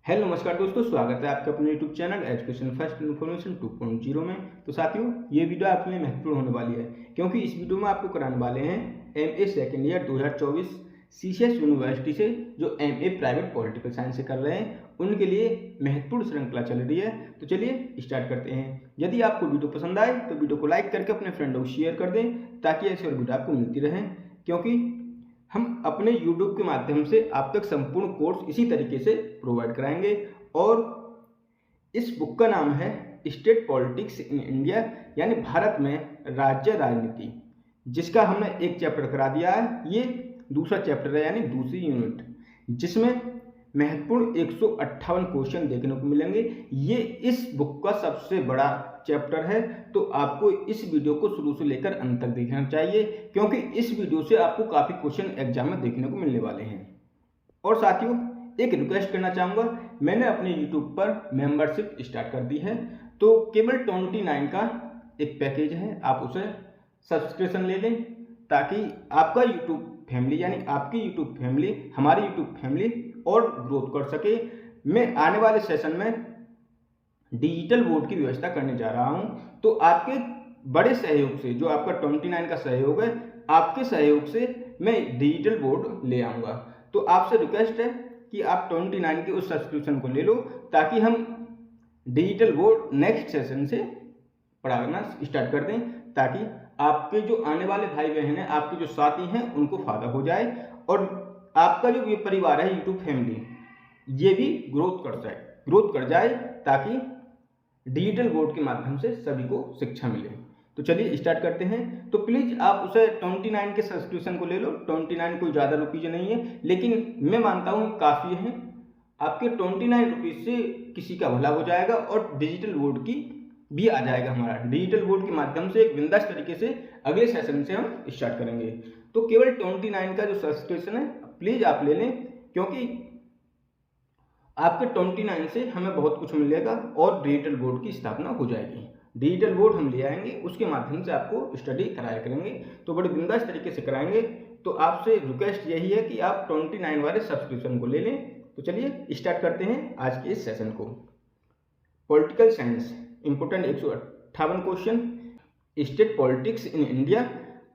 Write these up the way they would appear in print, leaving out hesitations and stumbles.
Hello नमस्कार दोस्तों, स्वागत है आपका अपने YouTube channel education first information 2.0 में। तो साथियों, ये वीडियो आपके लिए महत्वपूर्ण होने वाली है क्योंकि इस वीडियो में आपको कराने वाले हैं MA second year 2024 CCS university से जो एमए प्राइवेट पॉलिटिकल साइंस से कर रहे हैं उनके लिए महत्वपूर्ण श्रृंखला चल रही है। तो चलिए स्टार्ट करते हैं। यदि आपको वीडियो पसंद आए तो वीडियो को लाइक करके अपने फ्रेंडों को शेयर कर दें ताकि ऐसी और वीडियो आपको मिलती रहे, क्योंकि हम अपने YouTube के माध्यम से आप तक संपूर्ण कोर्स इसी तरीके से प्रोवाइड कराएंगे। और इस बुक का नाम है स्टेट पॉलिटिक्स इन इंडिया, यानी भारत में राज्य राजनीति, जिसका हमने एक चैप्टर करा दिया है। ये दूसरा चैप्टर है यानी दूसरी यूनिट, जिसमें महत्वपूर्ण 158 क्वेश्चन देखने को मिलेंगे। ये इस बुक का सबसे बड़ा चैप्टर है, तो आपको इस वीडियो को शुरू से लेकर अंत तक देखना चाहिए क्योंकि इस वीडियो से आपको काफ़ी क्वेश्चन एग्जाम में देखने को मिलने वाले हैं। और साथियों, एक रिक्वेस्ट करना चाहूँगा, मैंने अपने YouTube पर मेंबरशिप स्टार्ट कर दी है, तो केवल 29 का एक पैकेज है, आप उसे सब्सक्रिप्शन ले लें ताकि आपका YouTube फैमिली यानी आपकी YouTube फैमिली हमारी YouTube फैमिली और ग्रोथ कर सके। मैं आने वाले सेशन में डिजिटल बोर्ड की व्यवस्था करने जा रहा हूं, तो आपके बड़े सहयोग से, जो आपका 29 का सहयोग है, आपके सहयोग से मैं डिजिटल बोर्ड ले आऊँगा। तो आपसे रिक्वेस्ट है कि आप 29 के उस सब्सक्रिप्शन को ले लो ताकि हम डिजिटल बोर्ड नेक्स्ट सेशन से पढ़ाना स्टार्ट कर दें, ताकि आपके जो आने वाले भाई बहन हैं, आपके जो साथी हैं, उनको फ़ायदा हो जाए और आपका जो ये परिवार है यूट्यूब फैमिली, ये भी ग्रोथ कर जाए ताकि डिजिटल बोर्ड के माध्यम से सभी को शिक्षा मिले। तो चलिए स्टार्ट करते हैं। तो प्लीज़ आप उसे 29 के सब्सक्रिप्शन को ले लो। 29 कोई ज़्यादा रुपीज़ नहीं है, लेकिन मैं मानता हूँ काफ़ी है। आपके 29 रुपीज़ से किसी का भला हो जाएगा और डिजिटल बोर्ड की भी आ जाएगा। हमारा डिजिटल बोर्ड के माध्यम से एक बिंदास तरीके से अगले सेशन से हम स्टार्ट करेंगे। तो केवल 29 का जो सब्सक्रिप्शन है प्लीज़ आप ले लें, क्योंकि आपके 29 से हमें बहुत कुछ मिलेगा और डिजिटल बोर्ड की स्थापना हो जाएगी। डिजिटल बोर्ड हम ले आएंगे, उसके माध्यम से आपको स्टडी कराया करेंगे, तो बड़े बिंदास तरीके से कराएंगे। तो आपसे रिक्वेस्ट यही है कि आप 29 वाले सब्सक्रिप्शन को ले लें। तो चलिए स्टार्ट करते हैं आज के इस सेशन को। Political science important 158 question, state politics in India,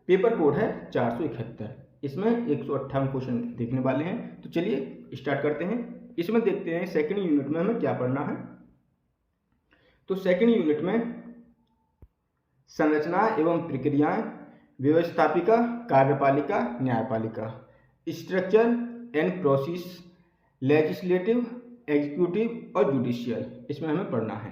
paper code है 471। इसमें 158 क्वेश्चन देखने वाले हैं। तो चलिए स्टार्ट करते हैं। इसमें देखते हैं सेकंड यूनिट में हमें क्या पढ़ना है। तो सेकंड यूनिट में संरचना एवं प्रक्रियाएं, व्यवस्थापिका, कार्यपालिका, न्यायपालिका, structure and process, legislative, executive और जुडिशियल, इसमें हमें पढ़ना है।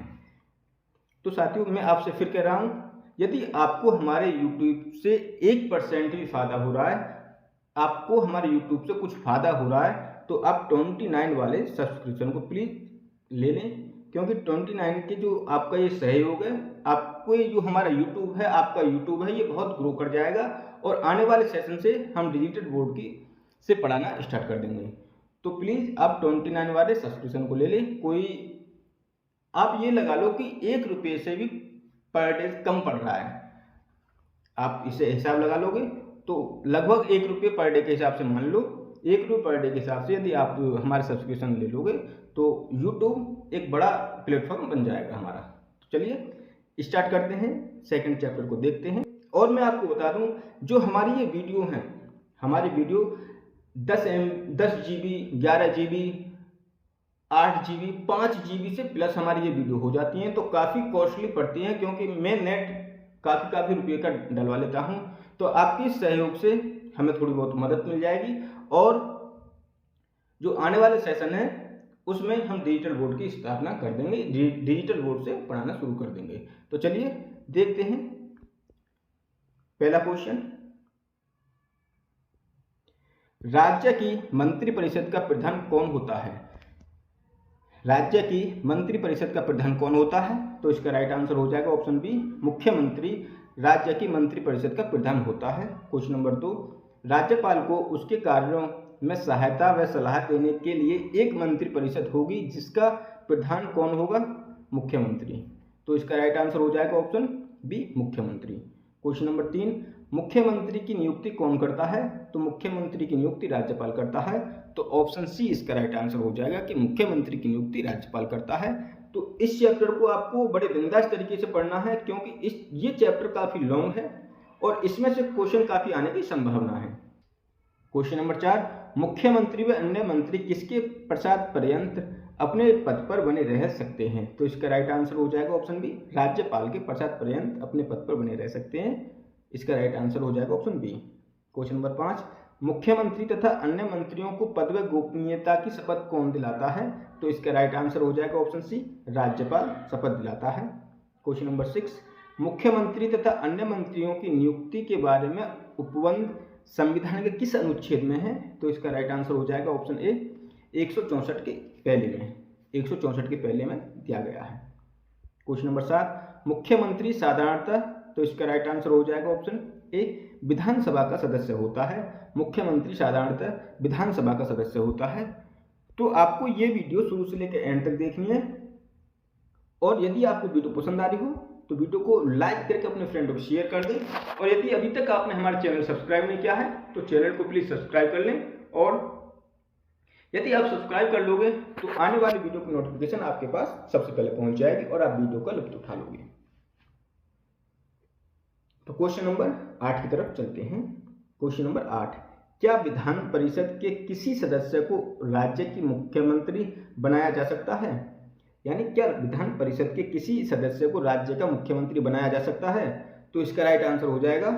तो साथियों, मैं आपसे फिर कह रहा हूँ, यदि आपको हमारे YouTube से 1% भी फ़ायदा हो रहा है, आपको हमारे YouTube से कुछ फ़ायदा हो रहा है, तो आप 29 वाले सब्सक्रिप्शन को प्लीज़ ले लें, क्योंकि 29 के जो आपका ये सहयोग है, आपको ये जो हमारा YouTube है, आपका YouTube है, ये बहुत ग्रो कर जाएगा और आने वाले सेशन से हम डिजिटल बोर्ड की से पढ़ाना स्टार्ट कर देंगे। तो प्लीज़ आप 29 वाले सब्सक्रिप्शन को ले लें। कोई आप ये लगा लो कि 1 रुपये से भी पर डे कम पड़ रहा है, आप इसे हिसाब लगा लोगे तो लगभग 1 रुपये पर डे के हिसाब से मान लो, 1 रुपये पर डे के हिसाब से यदि आप हमारे सब्सक्रिप्शन ले लोगे तो YouTube एक बड़ा प्लेटफॉर्म बन जाएगा हमारा। तो चलिए स्टार्ट करते हैं, सेकंड चैप्टर को देखते हैं। और मैं आपको बता दूं, जो हमारी ये वीडियो हैं, हमारी video 10 GB, 11 GB, 8 GB, 5 GB से प्लस हमारी ये वीडियो हो जाती हैं, तो काफ़ी कॉस्टली पड़ती हैं, क्योंकि मैं नेट काफ़ी रुपये का डलवा लेता हूँ। तो आपके सहयोग से हमें थोड़ी बहुत मदद मिल जाएगी और जो आने वाले सेशन है उसमें हम डिजिटल बोर्ड की स्थापना कर देंगे, डिजिटल बोर्ड से पढ़ाना शुरू कर देंगे। तो चलिए देखते हैं पहला क्वेश्चन। राज्य की मंत्रिपरिषद का प्रधान कौन होता है? राज्य की मंत्रिपरिषद का प्रधान कौन होता है? तो इसका राइट आंसर हो जाएगा ऑप्शन बी, मुख्यमंत्री राज्य की मंत्रिपरिषद का प्रधान होता है। क्वेश्चन नंबर 2, राज्यपाल को उसके कार्यों में सहायता व सलाह देने के लिए एक मंत्रिपरिषद होगी, जिसका प्रधान कौन होगा? मुख्यमंत्री। तो इसका राइट आंसर हो जाएगा ऑप्शन बी, मुख्यमंत्री। क्वेश्चन नंबर 3, मुख्यमंत्री की नियुक्ति कौन करता है? तो मुख्यमंत्री की नियुक्ति राज्यपाल करता है। तो ऑप्शन सी इसका राइट आंसर हो जाएगा कि मुख्यमंत्री की नियुक्ति राज्यपाल करता है। तो इस चैप्टर को आपको बड़े बिंदास तरीके से पढ़ना है, क्योंकि ये चैप्टर काफ़ी लॉन्ग है और इसमें से क्वेश्चन काफ़ी आने की संभावना है। क्वेश्चन नंबर 4, मुख्यमंत्री व अन्य मंत्री किसके पश्चात पर्यंत अपने पद पर बने रह सकते हैं? तो इसका राइट आंसर हो जाएगा ऑप्शन बी, राज्यपाल के पश्चात पर्यंत अपने पद पर बने रह सकते हैं। इसका राइट आंसर हो जाएगा ऑप्शन बी। क्वेश्चन नंबर 5, मुख्यमंत्री तथा अन्य मंत्रियों को पद व गोपनीयता की शपथ कौन दिलाता है? तो इसका राइट आंसर हो जाएगा ऑप्शन सी, राज्यपाल शपथ दिलाता है। क्वेश्चन नंबर 6, मुख्यमंत्री तथा अन्य मंत्रियों की नियुक्ति के बारे में उपबंध संविधान के किस अनुच्छेद में है? तो इसका राइट आंसर हो जाएगा ऑप्शन ए, 164 के पहले में, 164 के पहले में दिया गया है। क्वेश्चन नंबर 7, मुख्यमंत्री साधारणतः, तो इसका राइट आंसर हो जाएगा ऑप्शन ए, विधानसभा का सदस्य होता है। मुख्यमंत्री साधारणतः विधानसभा का सदस्य होता है। तो आपको ये वीडियो शुरू से लेकर एंड तक देखनी है, और यदि आपको वीडियो पसंद आ रही हो तो वीडियो को लाइक करके अपने फ्रेंड को शेयर कर दें, और यदि अभी तक आपने हमारे चैनल सब्सक्राइब नहीं किया है तो चैनल को प्लीज़ सब्सक्राइब कर लें, और यदि आप सब्सक्राइब कर लोगे तो आने वाली वीडियो की नोटिफिकेशन आपके पास सबसे पहले पहुंच जाएगी और आप वीडियो का लुत्फ उठा लोगे। तो क्वेश्चन नंबर 8 की तरफ चलते हैं। क्वेश्चन नंबर 8, क्या विधान परिषद के किसी सदस्य को राज्य की मुख्यमंत्री बनाया जा सकता है? यानी क्या विधान परिषद के किसी सदस्य को राज्य का मुख्यमंत्री बनाया जा सकता है? तो इसका राइट आंसर हो जाएगा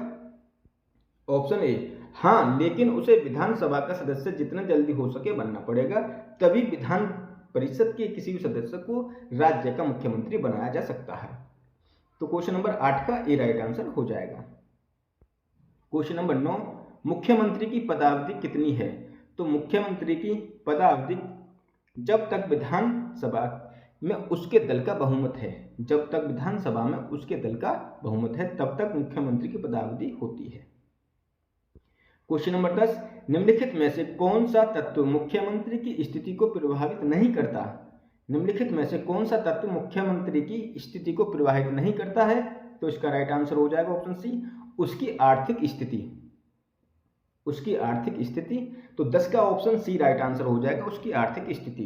ऑप्शन ए, हाँ, लेकिन उसे विधानसभा का सदस्य जितना जल्दी हो सके बनना पड़ेगा, तभी विधान परिषद के किसी भी सदस्य को राज्य का मुख्यमंत्री बनाया जा सकता है। तो क्वेश्चन नंबर 8 का ए राइट आंसर हो जाएगा। क्वेश्चन नंबर 9, मुख्यमंत्री की पदावधि कितनी है? तो मुख्यमंत्री की पदावधि जब तक विधानसभा में उसके दल का बहुमत है, जब तक विधानसभा में उसके दल का बहुमत है तब तक मुख्यमंत्री की पदावधि होती है। क्वेश्चन नंबर 10, निम्नलिखित में से कौन सा तत्व मुख्यमंत्री की स्थिति को प्रभावित नहीं करता? निम्नलिखित में से कौन सा तत्व मुख्यमंत्री की स्थिति को प्रभावित नहीं करता है? तो इसका राइट आंसर हो जाएगा ऑप्शन सी, उसकी आर्थिक स्थिति, उसकी आर्थिक स्थिति। तो 10 का ऑप्शन सी राइट आंसर हो जाएगा, उसकी आर्थिक स्थिति।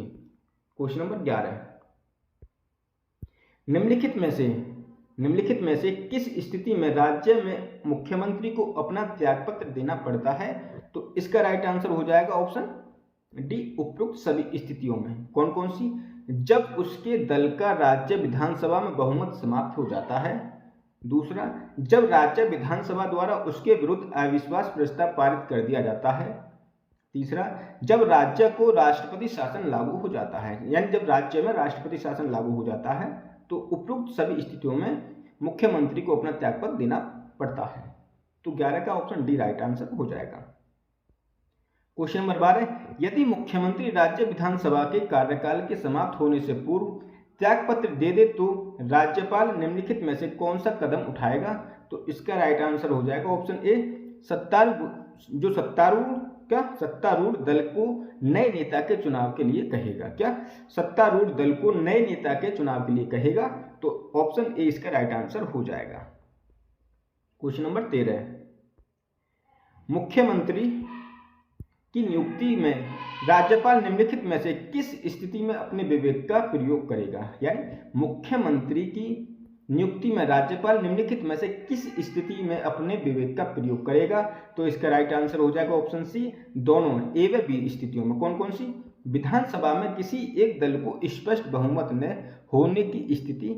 क्वेश्चन नंबर 11, निम्नलिखित में से किस स्थिति में राज्य में मुख्यमंत्री को अपना त्यागपत्र देना पड़ता है? तो इसका राइट आंसर हो जाएगा ऑप्शन डी, उपरोक्त सभी स्थितियों में। कौन कौन सी? जब उसके दल का राज्य विधानसभा में बहुमत समाप्त हो जाता है। दूसरा, जब राज्य विधानसभा द्वारा उसके विरुद्ध अविश्वास प्रस्ताव पारित कर दिया जाता है। तीसरा, जब राज्य को राष्ट्रपति शासन लागू हो जाता है, यानी जब राज्य में राष्ट्रपति शासन लागू हो जाता है, तो उपरोक्त सभी स्थितियों में मुख्यमंत्री को अपना त्यागपत्र देना पड़ता है। तो 11 का ऑप्शन डी राइट आंसर हो जाएगा। क्वेश्चन नंबर 12, यदि मुख्यमंत्री राज्य विधानसभा के कार्यकाल के समाप्त होने से पूर्व त्यागपत्र दे दे तो राज्यपाल निम्नलिखित में से कौन सा कदम उठाएगा? तो इसका राइट आंसर हो जाएगा ऑप्शन ए, सत्तारूढ़ दल को नए नेता के चुनाव के लिए कहेगा। क्या? सत्तारूढ़ दल को नए नेता के चुनाव के लिए कहेगा। तो ऑप्शन ए इसका राइट आंसर हो जाएगा। क्वेश्चन नंबर 13, मुख्यमंत्री की नियुक्ति में राज्यपाल निम्नलिखित में से किस स्थिति में अपने विवेक का प्रयोग करेगा? यानी मुख्यमंत्री की नियुक्ति में राज्यपाल निम्नलिखित में से किस स्थिति में अपने विवेक का प्रयोग करेगा? तो इसका राइट आंसर हो जाएगा ऑप्शन सी, दोनों ए व बी स्थितियों में। कौन कौन सी? विधानसभा में किसी एक दल को स्पष्ट बहुमत न होने की स्थिति,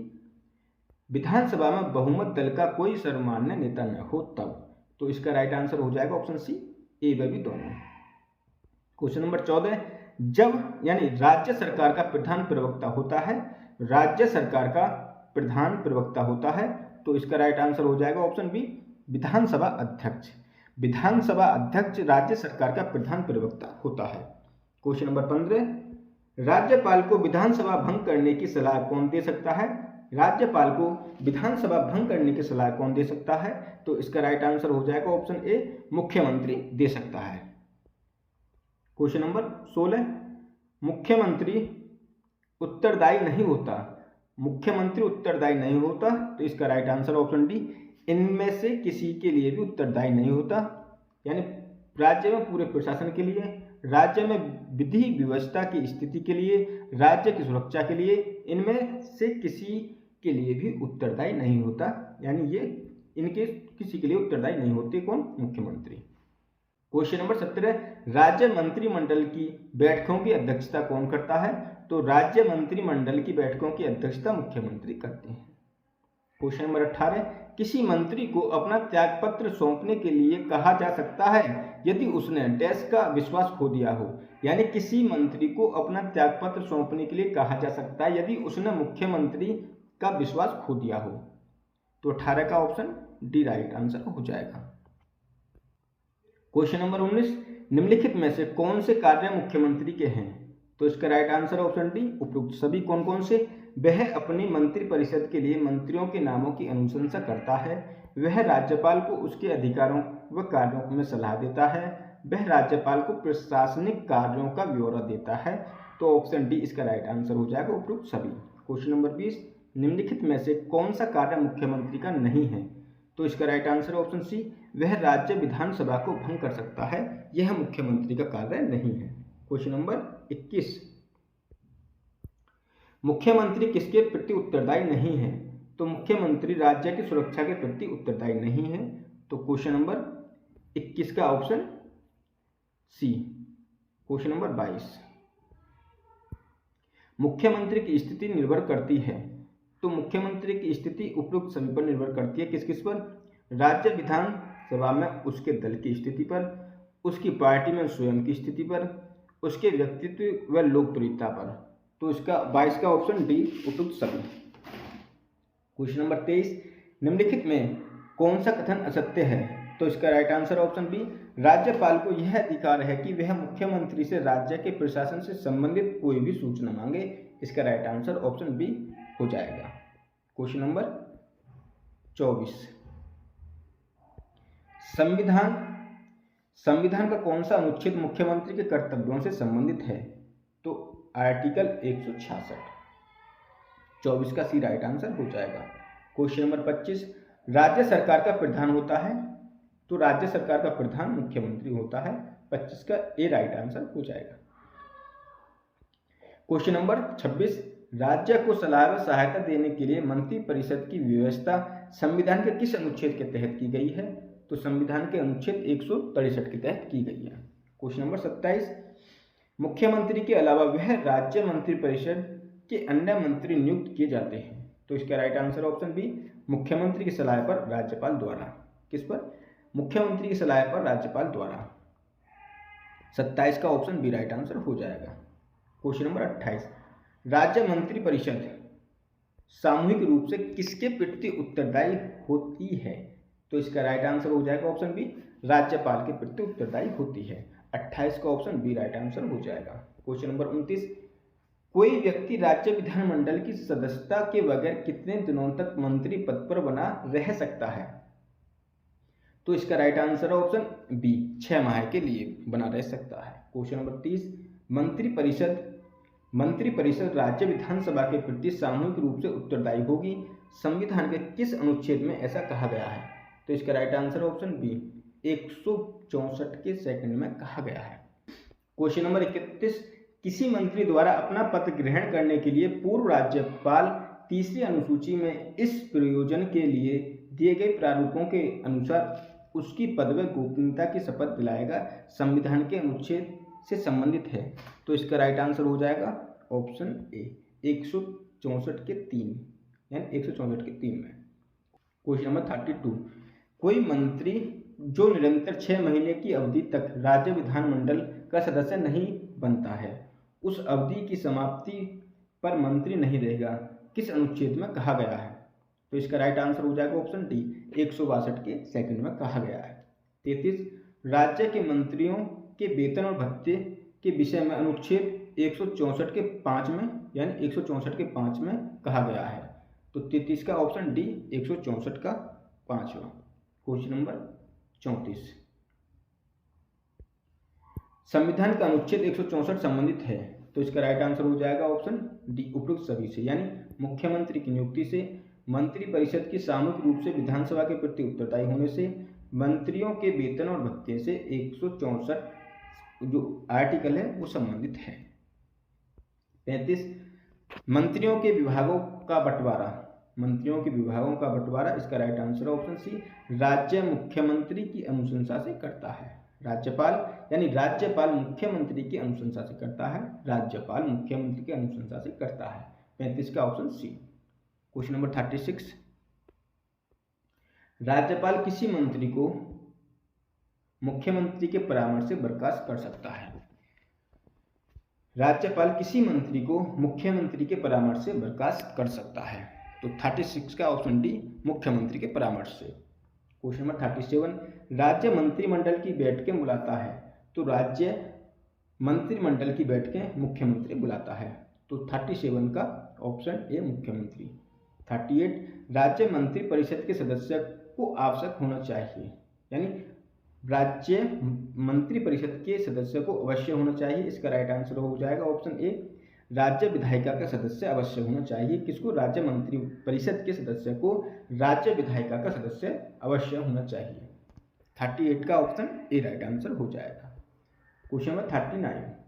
विधानसभा में बहुमत दल का कोई सर्वमान्य नेता न हो तब। तो इसका राइट आंसर हो जाएगा ऑप्शन सी, ए व बी दोनों। क्वेश्चन नंबर 14, जब यानी राज्य सरकार का प्रधान प्रवक्ता होता है, राज्य सरकार का प्रधान प्रवक्ता होता है, तो इसका राइट आंसर हो जाएगा ऑप्शन बी, विधानसभा अध्यक्ष। विधानसभा अध्यक्ष राज्य सरकार का प्रधान प्रवक्ता होता है। क्वेश्चन नंबर 15, राज्यपाल को विधानसभा भंग करने की सलाह कौन दे सकता है? राज्यपाल को विधानसभा भंग करने की सलाह कौन दे सकता है? तो इसका राइट आंसर हो जाएगा ऑप्शन ए, मुख्यमंत्री दे सकता है। क्वेश्चन नंबर 16, मुख्यमंत्री उत्तरदायी नहीं होता, मुख्यमंत्री उत्तरदायी नहीं होता, तो इसका राइट आंसर ऑप्शन डी, इनमें से किसी के लिए भी उत्तरदायी नहीं होता। यानी राज्य में पूरे प्रशासन के लिए, राज्य में विधि व्यवस्था की स्थिति के लिए, राज्य की सुरक्षा के लिए, इनमें से किसी के लिए भी उत्तरदायी नहीं होता। यानी ये इनके किसी के लिए उत्तरदायी नहीं होते। कौन? मुख्यमंत्री। क्वेश्चन नंबर 17, राज्य मंत्रिमंडल की बैठकों की अध्यक्षता कौन करता है? तो राज्य मंत्रिमंडल की बैठकों की अध्यक्षता मुख्यमंत्री करते हैं। क्वेश्चन नंबर 18, किसी मंत्री को अपना त्यागपत्र सौंपने के लिए कहा जा सकता है यदि उसने डैश का विश्वास खो दिया हो। यानी किसी मंत्री को अपना त्यागपत्र सौंपने के लिए कहा जा सकता है यदि उसने मुख्यमंत्री का विश्वास खो दिया हो। तो 18 का ऑप्शन डी राइट आंसर हो जाएगा। क्वेश्चन नंबर 19, निम्नलिखित में से कौन से कार्य मुख्यमंत्री के हैं? तो इसका राइट आंसर ऑप्शन डी उपरोक्त सभी। कौन कौन से? वह अपनी मंत्रिपरिषद के लिए मंत्रियों के नामों की अनुशंसा करता है, वह राज्यपाल को उसके अधिकारों व कार्यों में सलाह देता है, वह राज्यपाल को प्रशासनिक कार्यों का ब्यौरा देता है। तो ऑप्शन डी इसका राइट आंसर हो जाएगा उपरोक्त सभी। क्वेश्चन नंबर 20, निम्नलिखित में से कौन सा कार्य मुख्यमंत्री का नहीं है? तो इसका राइट आंसर ऑप्शन सी, वह राज्य विधानसभा को भंग कर सकता है, यह मुख्यमंत्री का कार्य नहीं है। क्वेश्चन नंबर 21, मुख्यमंत्री किसके प्रति उत्तरदायी नहीं है? तो मुख्यमंत्री राज्य की सुरक्षा के प्रति उत्तरदायी नहीं है। तो क्वेश्चन नंबर 21 का ऑप्शन सी। क्वेश्चन नंबर 22, मुख्यमंत्री की स्थिति निर्भर करती है। तो मुख्यमंत्री की स्थिति उपरोक्त सभी पर निर्भर करती है। किस किस पर? राज्य विधानसभा में उसके दल की स्थिति पर, उसकी पार्टी में स्वयं की स्थिति पर, उसके व्यक्तित्व व लोकप्रियता पर। तो इसका 22 का ऑप्शन डी उपरोक्त सभी। क्वेश्चन नंबर 23, निम्नलिखित में कौन सा कथन असत्य है? तो इसका राइट आंसर ऑप्शन बी, राज्यपाल को यह अधिकार है कि वह मुख्यमंत्री से राज्य के प्रशासन से संबंधित कोई भी सूचना मांगे। इसका राइट आंसर ऑप्शन बी हो जाएगा। क्वेश्चन नंबर 24, संविधान का कौन सा अनुच्छेद मुख्यमंत्री के कर्तव्यों से संबंधित है? तो आर्टिकल 166। 24 का सी राइट आंसर हो जाएगा। क्वेश्चन नंबर 25, राज्य सरकार का प्रधान होता है। तो राज्य सरकार का प्रधान मुख्यमंत्री होता है। 25 का ए राइट आंसर हो जाएगा। क्वेश्चन नंबर 26, राज्य को सलाह व सहायता देने के लिए मंत्रिपरिषद की व्यवस्था संविधान के किस अनुच्छेद के तहत की गई है? तो संविधान के अनुच्छेद 163 के तहत की गई है। क्वेश्चन नंबर 27, मुख्यमंत्री के अलावा वह राज्य मंत्रिपरिषद के अन्य मंत्री नियुक्त किए जाते हैं। तो इसका राइट आंसर ऑप्शन बी, मुख्यमंत्री की सलाह पर राज्यपाल द्वारा। किस पर? मुख्यमंत्री की सलाह पर राज्यपाल द्वारा। 27 का ऑप्शन बी राइट आंसर हो जाएगा। क्वेश्चन नंबर 28, राज्य मंत्रिपरिषद सामूहिक रूप से किसके प्रति उत्तरदायी होती है? तो इसका राइट आंसर हो जाएगा ऑप्शन बी, राज्यपाल के प्रति उत्तरदायी होती है। 28 का ऑप्शन बी राइट आंसर हो जाएगा। क्वेश्चन नंबर 29, कोई व्यक्ति राज्य विधानमंडल की सदस्यता के बगैर कितने दिनों तक मंत्री पद पर बना रह सकता है? तो इसका राइट आंसर ऑप्शन बी, 6 माह के लिए बना रह सकता है। क्वेश्चन नंबर 30, मंत्रिपरिषद राज्य विधानसभा के प्रति सामूहिक रूप से उत्तरदायी होगी, संविधान के किस अनुच्छेद में ऐसा कहा गया है? तो इसका राइट आंसर ऑप्शन बी, 164 के सेकंड में कहा गया है। क्वेश्चन नंबर 31, किसी मंत्री द्वारा अपना पद ग्रहण करने के लिए पूर्व राज्यपाल तीसरी अनुसूची में इस प्रयोजन के लिए दिए गए प्रारूपों के अनुसार उसकी पद व गोपनीयता की शपथ दिलाएगा, संविधान के अनुच्छेद से संबंधित है। तो इसका राइट आंसर हो जाएगा ऑप्शन ए, 164 के 3, यानी 164 के 3 में। क्वेश्चन नंबर 32, कोई मंत्री जो निरंतर 6 महीने की अवधि तक राज्य विधानमंडल का सदस्य नहीं बनता है, उस अवधि की समाप्ति पर मंत्री नहीं रहेगा, किस अनुच्छेद में कहा गया है? तो इसका राइट आंसर हो जाएगा ऑप्शन डी, 162 के सेकंड में कहा गया है। 33, राज्य के मंत्रियों के वेतन और भत्ते के विषय में अनुच्छेद 164 के 5 में, यानी 164 के 5 में कहा गया है। तो 33 का ऑप्शन डी, 164 का 5वां। क्वेश्चन नंबर 34, संविधान का अनुच्छेद 164 संबंधित है। तो इसका राइट आंसर हो जाएगा ऑप्शन डी, उपरोक्त सभी से, यानी मुख्यमंत्री की नियुक्ति से, मंत्रिपरिषद की सामूहिक रूप से विधानसभा के प्रति उत्तरदायी होने से, मंत्रियों के वेतन और भत्ते से 164 जो आर्टिकल है वो संबंधित है। 35 मंत्रियों के विभागों का बंटवारा, मंत्रियों के विभागों का बंटवारा, इसका राइट आंसर है ऑप्शन सी, राज्य मुख्यमंत्री की अनुशंसा से करता है। राज्यपाल यानी राज्यपाल मुख्यमंत्री की अनुशंसा से करता है, राज्यपाल मुख्यमंत्री की अनुशंसा से करता है। 35 का ऑप्शन सी। क्वेश्चन नंबर 36 राज्यपाल किसी मंत्री को मुख्यमंत्री के परामर्श से बर्खास्त कर सकता है। राज्यपाल किसी मंत्री को मुख्यमंत्री के परामर्श से बर्खास्त कर सकता है, तो 36 का ऑप्शन डी, मुख्यमंत्री के परामर्श से। क्वेश्चन नंबर 37 राज्य मंत्रिमंडल की बैठकें बुलाता है, तो राज्य मंत्रिमंडल की बैठकें मुख्यमंत्री बुलाता है, तो 37 का ऑप्शन ए, मुख्यमंत्री। 38 राज्य मंत्रिपरिषद के सदस्य को आवश्यक होना चाहिए, यानी राज्य मंत्रिपरिषद के सदस्य को अवश्य होना चाहिए, इसका राइट आंसर हो जाएगा ऑप्शन ए, राज्य विधायिका का सदस्य अवश्य होना चाहिए। किसको? राज्य मंत्रिपरिषद के सदस्य को राज्य विधायिका का सदस्य अवश्य होना चाहिए। 38 का ऑप्शन ए राइट आंसर हो जाएगा। क्वेश्चन नंबर 39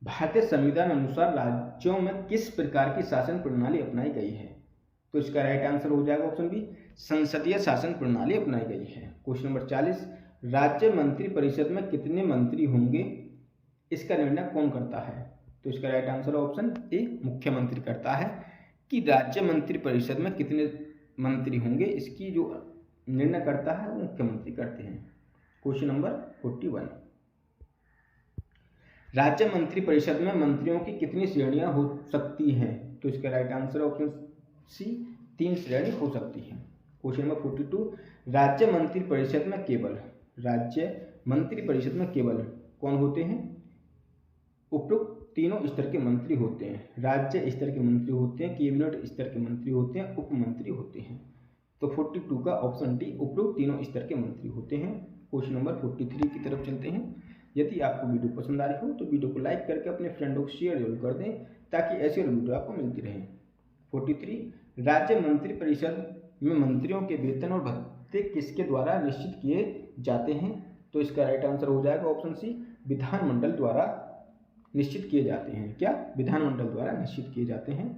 भारतीय संविधान अनुसार राज्यों में किस प्रकार की शासन प्रणाली अपनाई गई है, तो इसका राइट आंसर हो जाएगा ऑप्शन बी, संसदीय शासन प्रणाली अपनाई गई है। क्वेश्चन नंबर 40 राज्य मंत्रिपरिषद में कितने मंत्री होंगे, इसका निर्णय कौन करता है, तो इसका राइट आंसर ऑप्शन ए, मुख्यमंत्री करता है कि राज्य मंत्रिपरिषद में कितने मंत्री होंगे, इसकी जो निर्णय करता है वो मुख्यमंत्री करते हैं। क्वेश्चन नंबर 41 राज्य मंत्रिपरिषद में मंत्रियों की कितनी श्रेणियां हो सकती हैं, तो इसका राइट आंसर ऑप्शन सी, 3 श्रेणी हो सकती है। क्वेश्चन नंबर 42 राज्य मंत्रिपरिषद में केवल, राज्य मंत्रिपरिषद में केवल कौन होते हैं, उपरोक्त तीनों स्तर के मंत्री होते हैं, राज्य स्तर के मंत्री होते हैं, कैबिनेट स्तर के मंत्री होते हैं, उप मंत्री होते हैं, तो 42 का ऑप्शन डी, उपरोक्त तीनों स्तर के मंत्री होते हैं। क्वेश्चन नंबर 43 की तरफ चलते हैं। यदि आपको वीडियो पसंद आ रही हो तो वीडियो को लाइक करके अपने फ्रेंडों को शेयर जरूर कर दें ताकि ऐसी और वीडियो आपको मिलती रहे। 43 राज्य मंत्रिपरिषद में मंत्रियों के वेतन और भत्ते किसके द्वारा निश्चित किए जाते हैं, तो इसका राइट आंसर हो जाएगा ऑप्शन सी, विधानमंडल द्वारा निश्चित किए जाते हैं। क्या? विधानमंडल द्वारा निश्चित किए जाते हैं।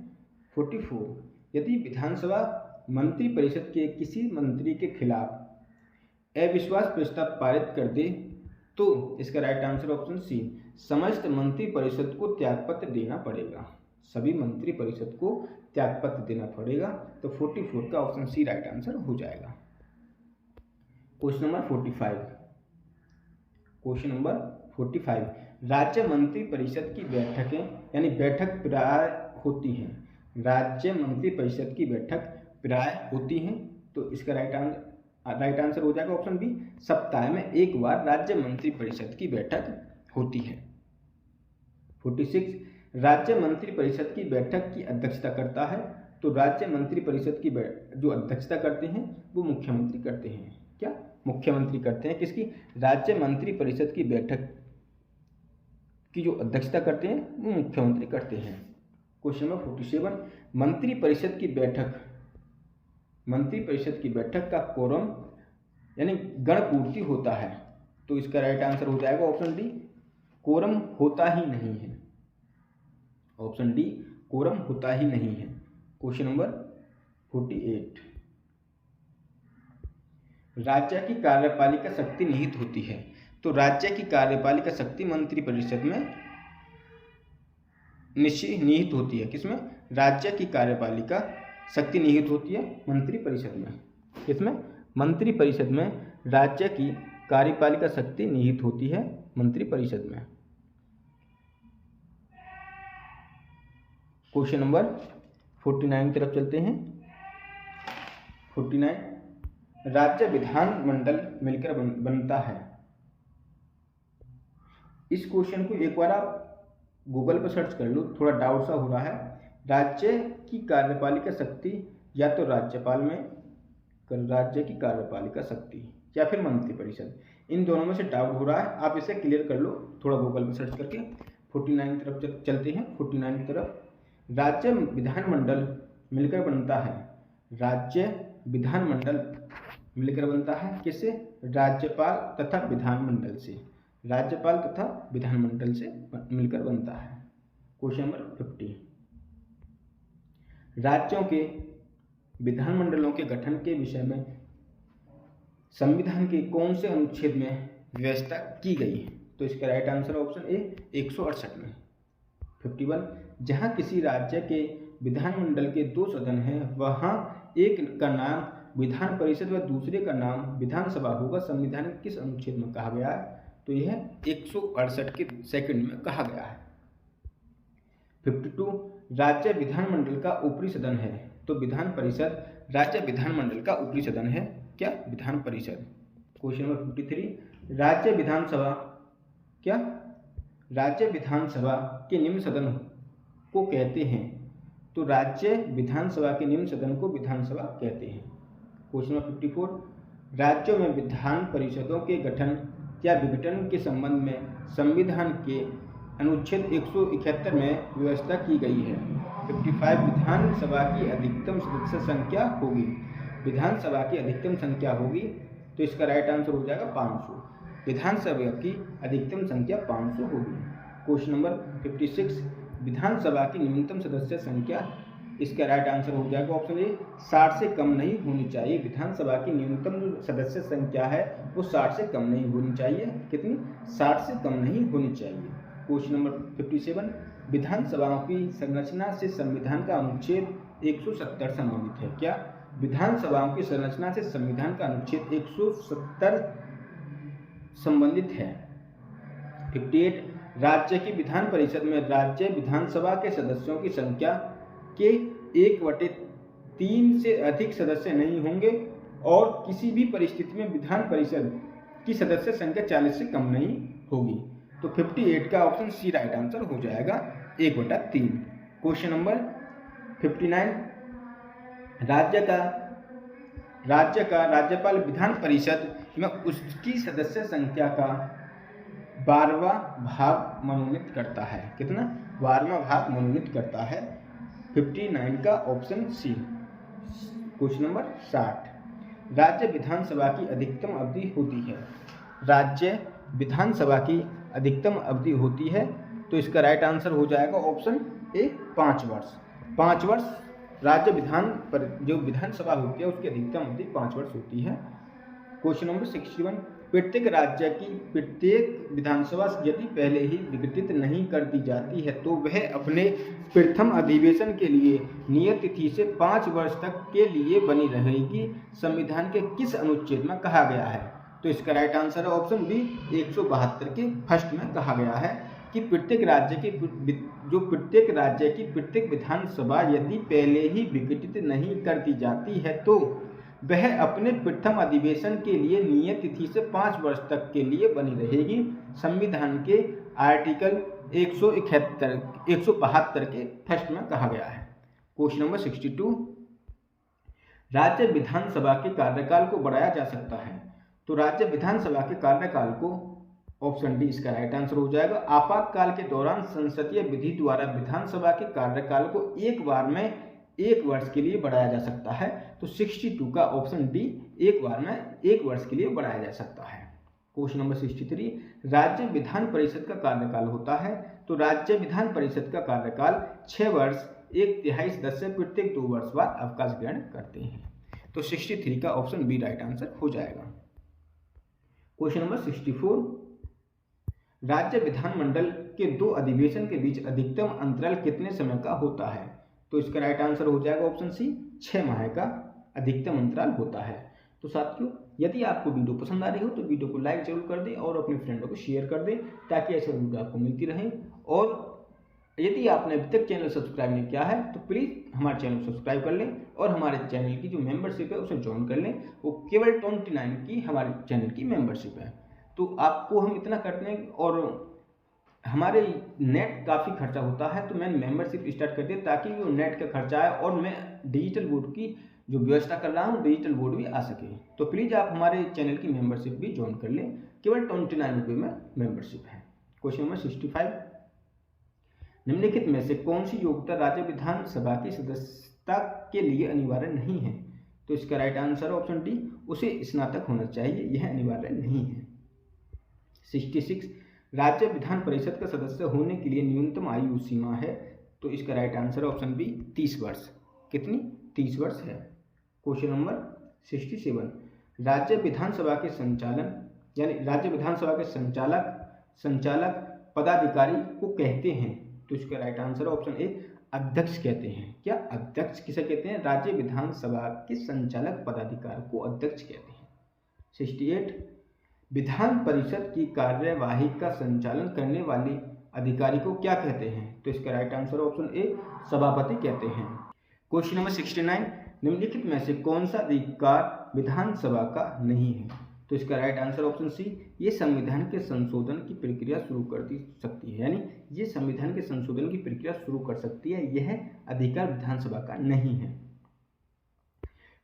44 यदि विधानसभा मंत्रिपरिषद के किसी मंत्री के खिलाफ अविश्वास प्रस्ताव पारित कर दे तो इसका राइट आंसर ऑप्शन सी, समस्त मंत्रिपरिषद को त्यागपत्र देना पड़ेगा, सभी मंत्रिपरिषद को त्यागपत्र देना पड़ेगा, तो 44 का ऑप्शन सी राइट आंसर हो जाएगा। क्वेश्चन नंबर 45 क्वेश्चन नंबर 45 राज्य मंत्रिपरिषद की बैठकें यानी बैठक प्राय होती हैं, राज्य मंत्रिपरिषद की बैठक प्राय होती हैं, तो इसका राइट आंसर हो जाएगा ऑप्शन बी, सप्ताह में एक बार राज्य मंत्रिपरिषद की बैठक होती है। 46 राज्य मंत्रिपरिषद की बैठक की अध्यक्षता करता है, तो राज्य मंत्रिपरिषद की जो अध्यक्षता करते हैं वो मुख्यमंत्री करते हैं। क्या? मुख्यमंत्री करते हैं। किसकी? राज्य मंत्रिपरिषद की बैठक की जो अध्यक्षता करते हैं वो मुख्यमंत्री करते हैं। क्वेश्चन नंबर 47 मंत्रिपरिषद की बैठक का कोरम यानी गणपूर्ति होता है, तो इसका राइट आंसर हो जाएगा ऑप्शन डी, कोरम होता ही नहीं है, ऑप्शन डी, कोरम होता ही नहीं है। क्वेश्चन नंबर 48 राज्य की कार्यपालिका शक्ति निहित होती है, तो राज्य की कार्यपालिका शक्ति मंत्रिपरिषद में निहित होती है। किसमें? राज्य की कार्यपालिका शक्ति निहित होती है मंत्रिपरिषद में। किसमें? मंत्रिपरिषद में राज्य की कार्यपालिका शक्ति निहित होती है मंत्रिपरिषद में। क्वेश्चन नंबर 49 की तरफ चलते हैं। 49 राज्य विधानमंडल मिलकर बनता है। इस क्वेश्चन को एक बार आप गूगल पर सर्च कर लो, थोड़ा डाउट सा हो रहा है। राज्य की कार्यपालिका शक्ति या तो राज्यपाल में, राज्य की कार्यपालिका शक्ति या फिर मंत्रिपरिषद, इन दोनों में से डाउट हो रहा है। आप इसे क्लियर कर लो थोड़ा गूगल पर सर्च करके। 49 की तरफ चलते हैं। 49 की तरफ राज्य विधानमंडल मिलकर बनता है, राज्य विधानमंडल मिलकर बनता है। किससे? राज्यपाल तथा विधानमंडल से। राज्यपाल तथा विधानमंडल से मिलकर बनता है। क्वेश्चन नंबर 50, राज्यों के विधानमंडलों के गठन के विषय में संविधान के कौन से अनुच्छेद में व्यवस्था की गई है? तो इसका राइट आंसर ऑप्शन ए 168 में। 51, जहां किसी राज्य के विधानमंडल के 2 सदन हैं, वहां एक का नाम विधान परिषद व दूसरे का नाम विधानसभा होगा, संविधान के किस अनुच्छेद में कहा गया है? तो यह 168 के सेकंड में कहा गया है। 52, राज्य विधानमंडल का ऊपरी सदन है, तो विधान परिषद राज्य विधानमंडल का ऊपरी सदन है। क्या? विधान परिषद। क्वेश्चन नंबर 53, राज्य विधानसभा क्या? राज्य विधानसभा के निम्न सदन को कहते हैं, तो राज्य विधानसभा के निम्न सदन को विधानसभा कहते हैं। क्वेश्चन नंबर 54, राज्यों में विधान परिषदों के गठन या विघटन के संबंध में संविधान के अनुच्छेद 171 में व्यवस्था की गई है। 55, विधानसभा की अधिकतम सदस्य संख्या होगी। विधानसभा की अधिकतम संख्या होगी, तो इसका राइट आंसर हो जाएगा 500। विधानसभा की अधिकतम संख्या 500 होगी। क्वेश्चन नंबर 56, विधानसभा की न्यूनतम सदस्य संख्या, इसका राइट आंसर हो जाएगा ऑप्शन ए 60 से कम नहीं होनी चाहिए। विधानसभा की न्यूनतम जो सदस्य संख्या है वो 60 से कम नहीं होनी चाहिए। कितनी? 60 से कम नहीं होनी चाहिए। क्वेश्चन नंबर 57, विधानसभाओं की संरचना से संविधान का अनुच्छेद 170 संबंधित है। क्या? विधानसभाओं की संरचना से संविधान का अनुच्छेद 170 संबंधित है। 58, राज्य की विधान परिषद में राज्य विधानसभा के सदस्यों की संख्या के 1/3 से अधिक सदस्य नहीं होंगे और किसी भी परिस्थिति में विधान परिषद की सदस्य संख्या 40 से कम नहीं होगी। तो 58 का ऑप्शन सी राइट आंसर हो जाएगा 1/3। क्वेश्चन नंबर 59, राज्य का राज्यपाल विधान परिषद में उसकी सदस्य संख्या का 12वां भाग मनोनीत करता है। कितना? 12वां भाग मनोनीत करता है। 59 का ऑप्शन सी। क्वेश्चन नंबर 60, राज्य विधानसभा की अधिकतम अवधि होती है। राज्य विधानसभा की अधिकतम अवधि होती है, तो इसका राइट आंसर हो जाएगा ऑप्शन ए 5 वर्ष। 5 वर्ष राज्य विधान पर जो विधानसभा होती है उसकी अधिकतम अवधि 5 वर्ष होती है। क्वेश्चन नंबर 61, प्रत्येक राज्य की प्रत्येक विधानसभा यदि पहले ही विघटित नहीं कर दी जाती है तो वह अपने प्रथम अधिवेशन के लिए नियत तिथि से 5 वर्ष तक के लिए बनी रहेगी, संविधान के किस अनुच्छेद में कहा गया है? तो इसका राइट आंसर है ऑप्शन बी 172 के फर्स्ट में कहा गया है कि प्रत्येक राज्य की प्रत्येक विधानसभा यदि पहले ही विघटित नहीं कर दी जाती है तो वह अपने प्रथम अधिवेशन के लिए नियत तिथि से 5 वर्ष तक के लिए बनी रहेगी, संविधान के आर्टिकल 172 के फर्स्ट में कहा गया है। क्वेश्चन नंबर 62, राज्य विधानसभा के कार्यकाल को बढ़ाया जा सकता है। तो राज्य विधानसभा के कार्यकाल को ऑप्शन डी इसका राइट आंसर हो जाएगा। आपातकाल के दौरान संसदीय विधि द्वारा विधानसभा के कार्यकाल को एक बार में 1 वर्ष के लिए बढ़ाया जा सकता है। तो 62 का ऑप्शन डी एक बार में 1 वर्ष के लिए बढ़ाया जा सकता है। क्वेश्चन नंबर 63, राज्य विधान परिषद का कार्यकाल होता है। तो राज्य विधान परिषद का कार्यकाल 6 वर्ष, 1/3 सदस्य प्रत्येक 2 वर्ष बाद अवकाश ग्रहण करते हैं। तो 63 का ऑप्शन बी राइट आंसर हो जाएगा। क्वेश्चन नंबर 64, राज्य विधानमंडल के 2 अधिवेशन के बीच अधिकतम अंतराल कितने समय का होता है? तो इसका राइट आंसर हो जाएगा ऑप्शन सी 6 माह का अधिकतम अंतराल होता है। तो साथियों, यदि आपको वीडियो पसंद आ रही हो तो वीडियो को लाइक जरूर कर दें और अपने फ्रेंडों को शेयर कर दें ताकि ऐसे वीडियो आपको मिलती रहे। और यदि आपने अभी तक चैनल सब्सक्राइब नहीं किया है तो प्लीज़ हमारे चैनल को सब्सक्राइब कर लें और हमारे चैनल की जो मेंबरशिप है उसे ज्वाइन कर लें। वो केवल 29 की हमारे चैनल की मेंबरशिप है। तो आपको हम इतना करते हैं और हमारे नेट काफ़ी खर्चा होता है, तो मैंने मेंबरशिप स्टार्ट कर दी ताकि वो नेट का खर्चा आए और मैं डिजिटल बोर्ड की जो व्यवस्था कर रहा हूँ डिजिटल बोर्ड भी आ सके। तो प्लीज़ आप हमारे चैनल की मेंबरशिप भी ज्वाइन कर लें, केवल 29 रुपये में मेंबरशिप है। क्वेश्चन नंबर 65, निम्नलिखित में से कौन सी योग्यता राज्य विधानसभा की सदस्यता के लिए अनिवार्य नहीं है? तो इसका राइट आंसर ऑप्शन डी, उसे स्नातक होना चाहिए, यह अनिवार्य नहीं है। 66 राज्य विधान परिषद का सदस्य होने के लिए न्यूनतम आयु सीमा है, तो इसका राइट आंसर ऑप्शन बी 30 वर्ष। कितनी? 30 वर्ष है। क्वेश्चन नंबर 67 राज्य विधानसभा के संचालन यानी राज्य विधानसभा के संचालक पदाधिकारी को कहते हैं, तो इसका राइट आंसर ऑप्शन ए अध्यक्ष कहते हैं। क्या? अध्यक्ष किसे कहते हैं? राज्य विधानसभा के संचालक पदाधिकारी को अध्यक्ष कहते हैं। 68 विधान परिषद की कार्यवाही का संचालन करने वाले अधिकारी को क्या कहते हैं, तो इसका राइट आंसर ऑप्शन ए सभापति कहते हैं। क्वेश्चन नंबर 69 निम्नलिखित में से कौन सा अधिकार विधानसभा का नहीं है, तो इसका राइट आंसर ऑप्शन सी ये संविधान के संशोधन की प्रक्रिया शुरू कर सकती है, यानी ये संविधान के संशोधन की प्रक्रिया शुरू कर सकती है, यह अधिकार विधानसभा का नहीं है।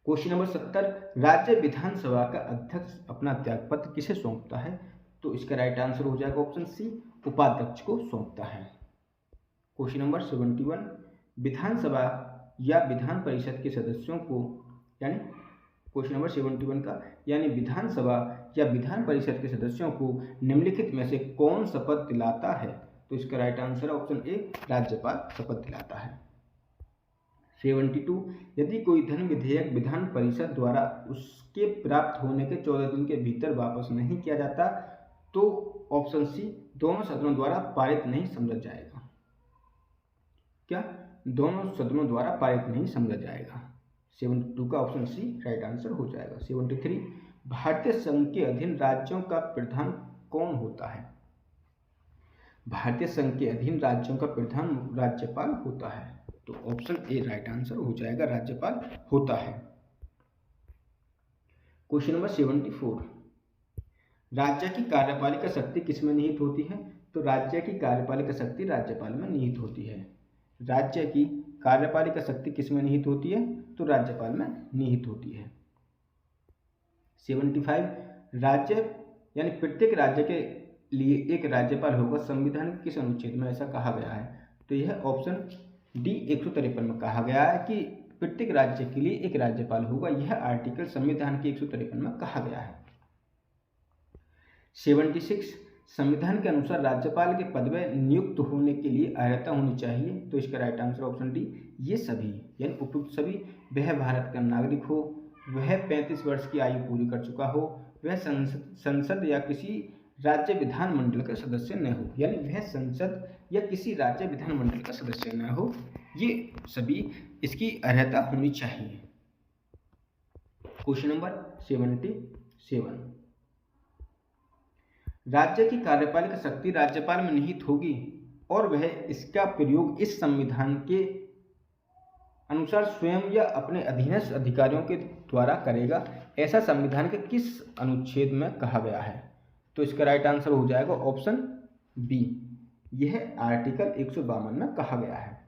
क्वेश्चन नंबर 70 राज्य विधानसभा का अध्यक्ष अपना त्यागपत्र किसे सौंपता है, तो इसका राइट आंसर हो जाएगा ऑप्शन सी उपाध्यक्ष को सौंपता है। क्वेश्चन नंबर 71 विधानसभा या विधान परिषद के सदस्यों को यानी क्वेश्चन नंबर 71 का यानी विधानसभा या विधान परिषद के सदस्यों को निम्नलिखित में से कौन शपथ दिलाता है, तो इसका राइट आंसर ऑप्शन ए राज्यपाल शपथ दिलाता है। 72 यदि कोई धन विधेयक विधान परिषद द्वारा उसके प्राप्त होने के 14 दिन के भीतर वापस नहीं किया जाता, तो ऑप्शन सी दोनों सदनों द्वारा पारित नहीं समझा जाएगा। क्या? दोनों सदनों द्वारा पारित नहीं समझा जाएगा। 72 का ऑप्शन सी राइट आंसर हो जाएगा। 73 भारतीय संघ के अधीन राज्यों का प्रधान कौन होता है, भारतीय संघ के अधीन राज्यों का प्रधान राज्यपाल होता है, तो ऑप्शन ए राइट आंसर हो जाएगा, राज्यपाल होता है। क्वेश्चन नंबर 74 राज्य की कार्यपालिका शक्ति किसमें निहित होती है, तो राज्य की कार्यपालिका शक्ति राज्यपाल में निहित होती है। राज्य की कार्यपालिका शक्ति किसमें निहित होती है, तो राज्यपाल में निहित होती है। 75 राज्य यानी प्रत्येक राज्य के लिए एक राज्यपाल होगा, संविधान के किस अनुच्छेद में ऐसा कहा गया है, तो यह ऑप्शन डी 153 में कहा गया है कि प्रत्येक राज्य के लिए एक राज्यपाल होगा, यह आर्टिकल संविधान के 153 में कहा गया है। 76 संविधान के अनुसार राज्यपाल के पद में नियुक्त होने के लिए अर्हता होनी चाहिए, तो इसका राइट आंसर ऑप्शन डी ये सभी यानी उपयुक्त सभी, वह भारत का नागरिक हो, वह 35 वर्ष की आयु पूरी कर चुका हो, वह संसद या किसी राज्य विधानमंडल का सदस्य न हो, यानी वह संसद या किसी राज्य विधानमंडल का सदस्य न हो, ये सभी इसकी अर्हता होनी चाहिए। क्वेश्चन नंबर 77 राज्य की कार्यपालिका शक्ति राज्यपाल में निहित होगी और वह इसका प्रयोग इस संविधान के अनुसार स्वयं या अपने अधीनस्थ अधिकारियों के द्वारा करेगा, ऐसा संविधान के किस अनुच्छेद में कहा गया है, तो इसका राइट आंसर हो जाएगा ऑप्शन बी, यह आर्टिकल 152 में कहा गया है।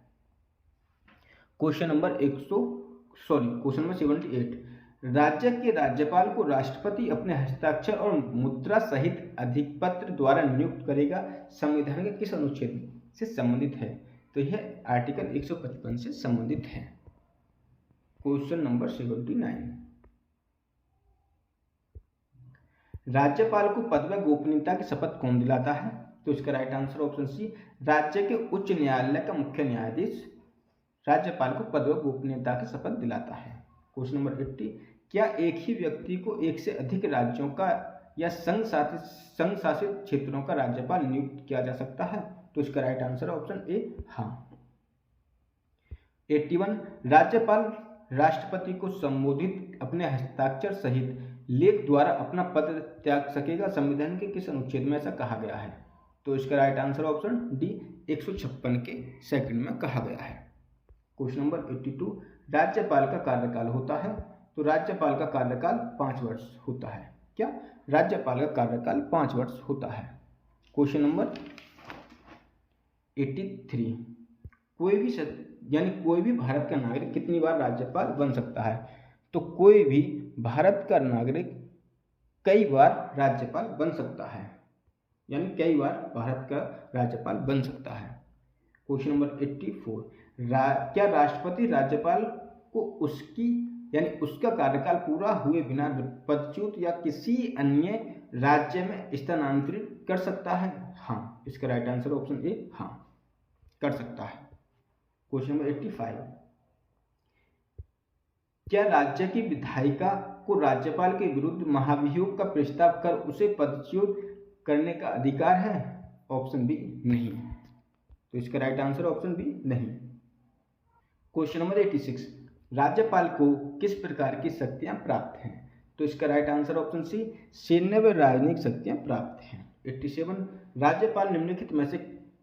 क्वेश्चन नंबर 78 राज्य के राज्यपाल को राष्ट्रपति अपने हस्ताक्षर और मुद्रा सहित अधिपत्र द्वारा नियुक्त करेगा, संविधान के किस अनुच्छेद से संबंधित है, तो यह आर्टिकल 155 से संबंधित है। क्वेश्चन नंबर 79 राज्यपाल को पद व गोपनीयता की शपथ कौन दिलाता है, तो इसका राइट आंसर ऑप्शन सी राज्य के उच्च न्यायालय का मुख्य न्यायाधीश राज्यपाल को पद व गोपनीयता की शपथ दिलाता है। क्वेश्चन नंबर 80 क्या एक ही व्यक्ति को एक से अधिक राज्यों का या संघ शासित क्षेत्रों का राज्यपाल नियुक्त किया जा सकता है, तो इसका राइट आंसर ऑप्शन ए हाँ। 81 राज्यपाल राष्ट्रपति को संबोधित अपने हस्ताक्षर सहित लेख द्वारा अपना पद त्याग सकेगा, संविधान के किस अनुच्छेद में ऐसा कहा गया है, तो इसका राइट आंसर ऑप्शन डी 156 के सेकंड में कहा गया है। क्वेश्चन नंबर 82 राज्यपाल का कार्यकाल होता है, तो राज्यपाल का कार्यकाल 5 वर्ष होता है। क्या? राज्यपाल का कार्यकाल 5 वर्ष होता है। क्वेश्चन नंबर 83 कोई भी भारत का नागरिक कितनी बार राज्यपाल बन सकता है, तो कोई भी भारत का नागरिक कई बार राज्यपाल बन सकता है, यानी कई बार भारत का राज्यपाल बन सकता है। क्वेश्चन नंबर 84 क्या राष्ट्रपति राज्यपाल को उसकी यानी उसका कार्यकाल पूरा हुए बिना पदच्युत या किसी अन्य राज्य में स्थानांतरित कर सकता है। हाँ, इसका राइट आंसर ऑप्शन ए, हाँ कर सकता है। क्वेश्चन नंबर 85, क्या राज्य की विधायिका को राज्यपाल के विरुद्ध महाभियोग का प्रस्ताव कर उसे पदच्युत करने का अधिकार है? ऑप्शन बी, नहीं। तो इसका राइट आंसर ऑप्शन बी, नहीं। क्वेश्चन नंबर 86, राज्यपाल को किस प्रकार की शक्तियां प्राप्त हैं? तो इसका राइट आंसर ऑप्शन सी, सैन्य व राजनीतिक शक्तियां प्राप्त हैं। 87, राज्यपाल निम्नलिखित में से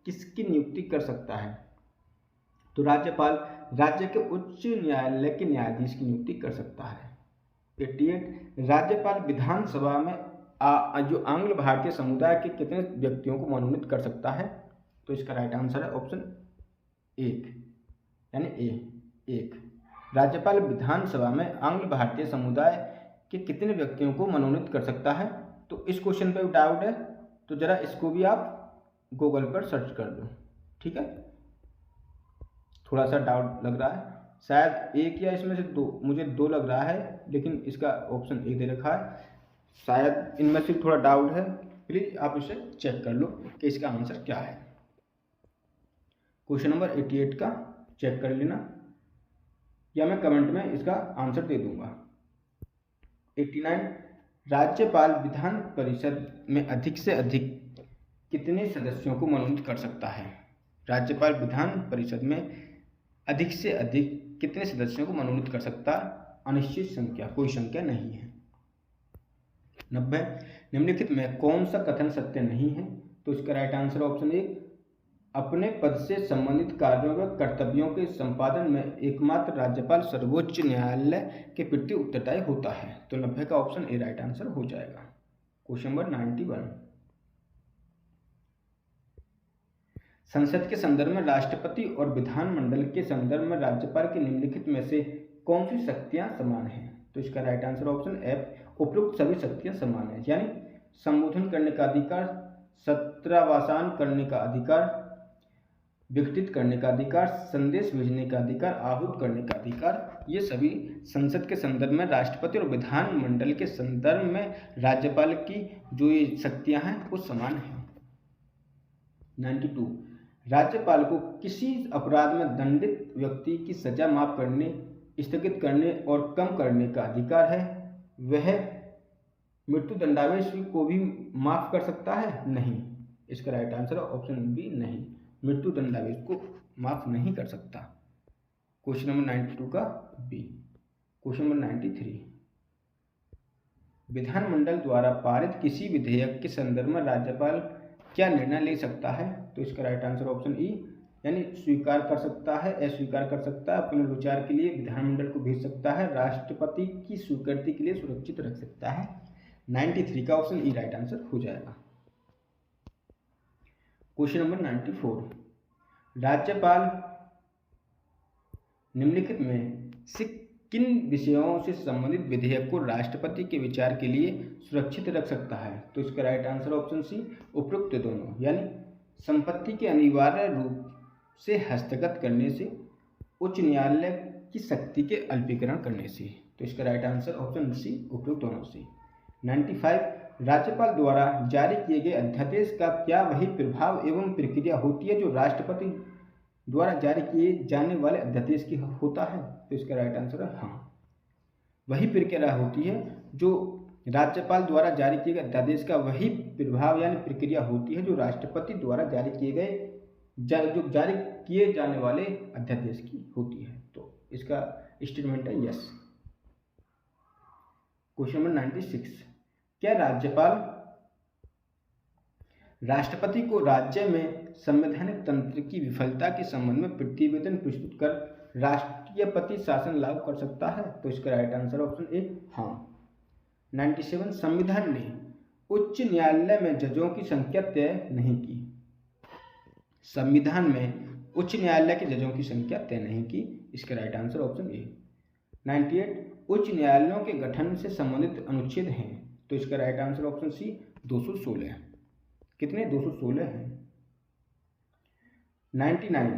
किसकी नियुक्ति कर सकता है? तो राज्यपाल राज्य के उच्च न्यायालय के न्यायाधीश की नियुक्ति कर सकता है। 88, राज्यपाल विधानसभा में जो आंग्ल भारतीय समुदाय के कितने व्यक्तियों को मनोनीत कर सकता है? तो इसका राइट आंसर है ऑप्शन 1, यानी ए, 1। राज्यपाल विधानसभा में आंग्ल भारतीय समुदाय के कितने व्यक्तियों को मनोनीत कर सकता है? तो इस क्वेश्चन पे डाउट है तो जरा इसको भी आप गूगल पर सर्च कर दो, ठीक है। थोड़ा सा डाउट लग रहा है, शायद एक या इसमें से दो, मुझे दो लग रहा है, लेकिन इसका ऑप्शन एक दे रखा है, शायद इनमें से थोड़ा डाउट है। प्लीज आप इसे चेक कर लो कि इसका आंसर क्या है। क्वेश्चन नंबर 88 का चेक कर लेना या मैं कमेंट में इसका आंसर दे दूंगा। 89, राज्यपाल विधान परिषद में अधिक से अधिक कितने सदस्यों को मनोनीत कर सकता है? राज्यपाल विधान परिषद में अधिक से अधिक कितने सदस्यों को मनोनीत कर सकता है? अनिश्चित संख्या, कोई संख्या नहीं है। 90, निम्नलिखित में कौन सा कथन सत्य नहीं है? तो इसका राइट आंसर ऑप्शन 1, अपने पद से संबंधित कार्यों व कर्तव्यों के संपादन में एकमात्र राज्यपाल सर्वोच्च न्यायालय के प्रति उत्तरदायी होता है। तो 90 का ऑप्शन ए राइट आंसर हो जाएगा। क्वेश्चन नंबर 91, संसद के संदर्भ में राष्ट्रपति और विधानमंडल के संदर्भ में राज्यपाल के निम्नलिखित में से कौन सी शक्तियां समान हैं? तो इसका राइट आंसर ऑप्शन एफ, उपरोक्त सभी शक्तियां समान हैं, यानी संबोधन करने का अधिकार, सत्रावसान करने का अधिकार, विघटित करने का अधिकार, संदेश भेजने का अधिकार, आहूत करने का अधिकार, ये सभी संसद के संदर्भ में राष्ट्रपति और विधानमंडल के संदर्भ में राज्यपाल की जो ये शक्तियां हैं वो समान हैं। 92, राज्यपाल को किसी अपराध में दंडित व्यक्ति की सजा माफ करने, स्थगित करने और कम करने का अधिकार है। वह मृत्यु दंडादेश को भी माफ कर सकता है? नहीं। इसका राइट आंसर ऑप्शन बी, नहीं, मृत्यु दंडादेश को माफ नहीं कर सकता। क्वेश्चन नंबर 92 का बी। क्वेश्चन नंबर 93, विधानमंडल द्वारा पारित किसी विधेयक के संदर्भ में राज्यपाल क्या निर्णय ले सकता है? तो इसका राइट आंसर ऑप्शन ई, यानी स्वीकार कर सकता है, अस्वीकार कर सकता है, अपने विचार के लिए विधानमंडल को भेज सकता है, राष्ट्रपति की स्वीकृति के लिए सुरक्षित रख सकता है। 93 का ऑप्शन ई राइट आंसर हो जाएगा। क्वेश्चन नंबर 94, राज्यपाल निम्नलिखित में से किन विषयों से संबंधित विधेयक को राष्ट्रपति के विचार के लिए सुरक्षित रख सकता है? तो इसका राइट आंसर ऑप्शन सी, उपरोक्त दोनों, यानी संपत्ति के अनिवार्य रूप से हस्तगत करने से, उच्च न्यायालय की शक्ति के अल्पीकरण करने से। तो इसका राइट आंसर ऑप्शन सी, उपरोक्त दोनों से। 95, राज्यपाल द्वारा जारी किए गए अध्यादेश का क्या वही प्रभाव एवं प्रक्रिया होती है जो राष्ट्रपति द्वारा जारी किए जाने वाले अध्यादेश की होता है? तो इसका राइट आंसर है हाँ, वही प्रक्रिया होती है जो राज्यपाल द्वारा जारी किए गए अध्यादेश का वही प्रभाव यानी प्रक्रिया होती है जो राष्ट्रपति द्वारा जारी किए गए जो जारी किए जाने वाले अध्यादेश की होती है। तो इसका स्टेटमेंट है यस। क्वेश्चन नंबर 96, क्या राज्यपाल राष्ट्रपति को राज्य में संवैधानिक तंत्र की विफलता के संबंध में प्रतिवेदन प्रस्तुत कर राष्ट्रपति शासन लागू कर सकता है? तो इसका राइट आंसर ऑप्शन ए हाँ। 97, संविधान ने उच्च न्यायालय में जजों की संख्या तय नहीं की। संविधान में उच्च न्यायालय के जजों की संख्या तय नहीं की। इसका राइट आंसर ऑप्शन ए। 98, उच्च न्यायालयों के गठन से संबंधित अनुच्छेद हैं। तो इसका राइट आंसर ऑप्शन सी 216। कितने? 216 हैं। 99,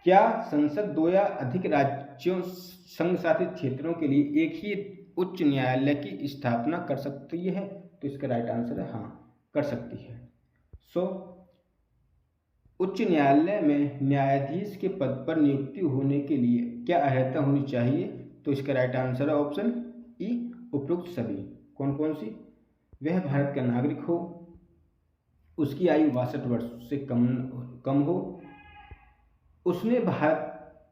क्या संसद दो या अधिक राज्यों संघ शासित क्षेत्रों के लिए एक ही उच्च न्यायालय की स्थापना कर सकती है? तो इसका राइट आंसर है हाँ, कर सकती है। उच्च न्यायालय में न्यायाधीश के पद पर नियुक्ति होने के लिए क्या अर्हता होनी चाहिए? तो इसका राइट आंसर है ऑप्शन ई, उपरोक्त सभी। कौन कौन सी? वह भारत का नागरिक हो, उसकी आयु 62 वर्ष से कम हो, उसने भारत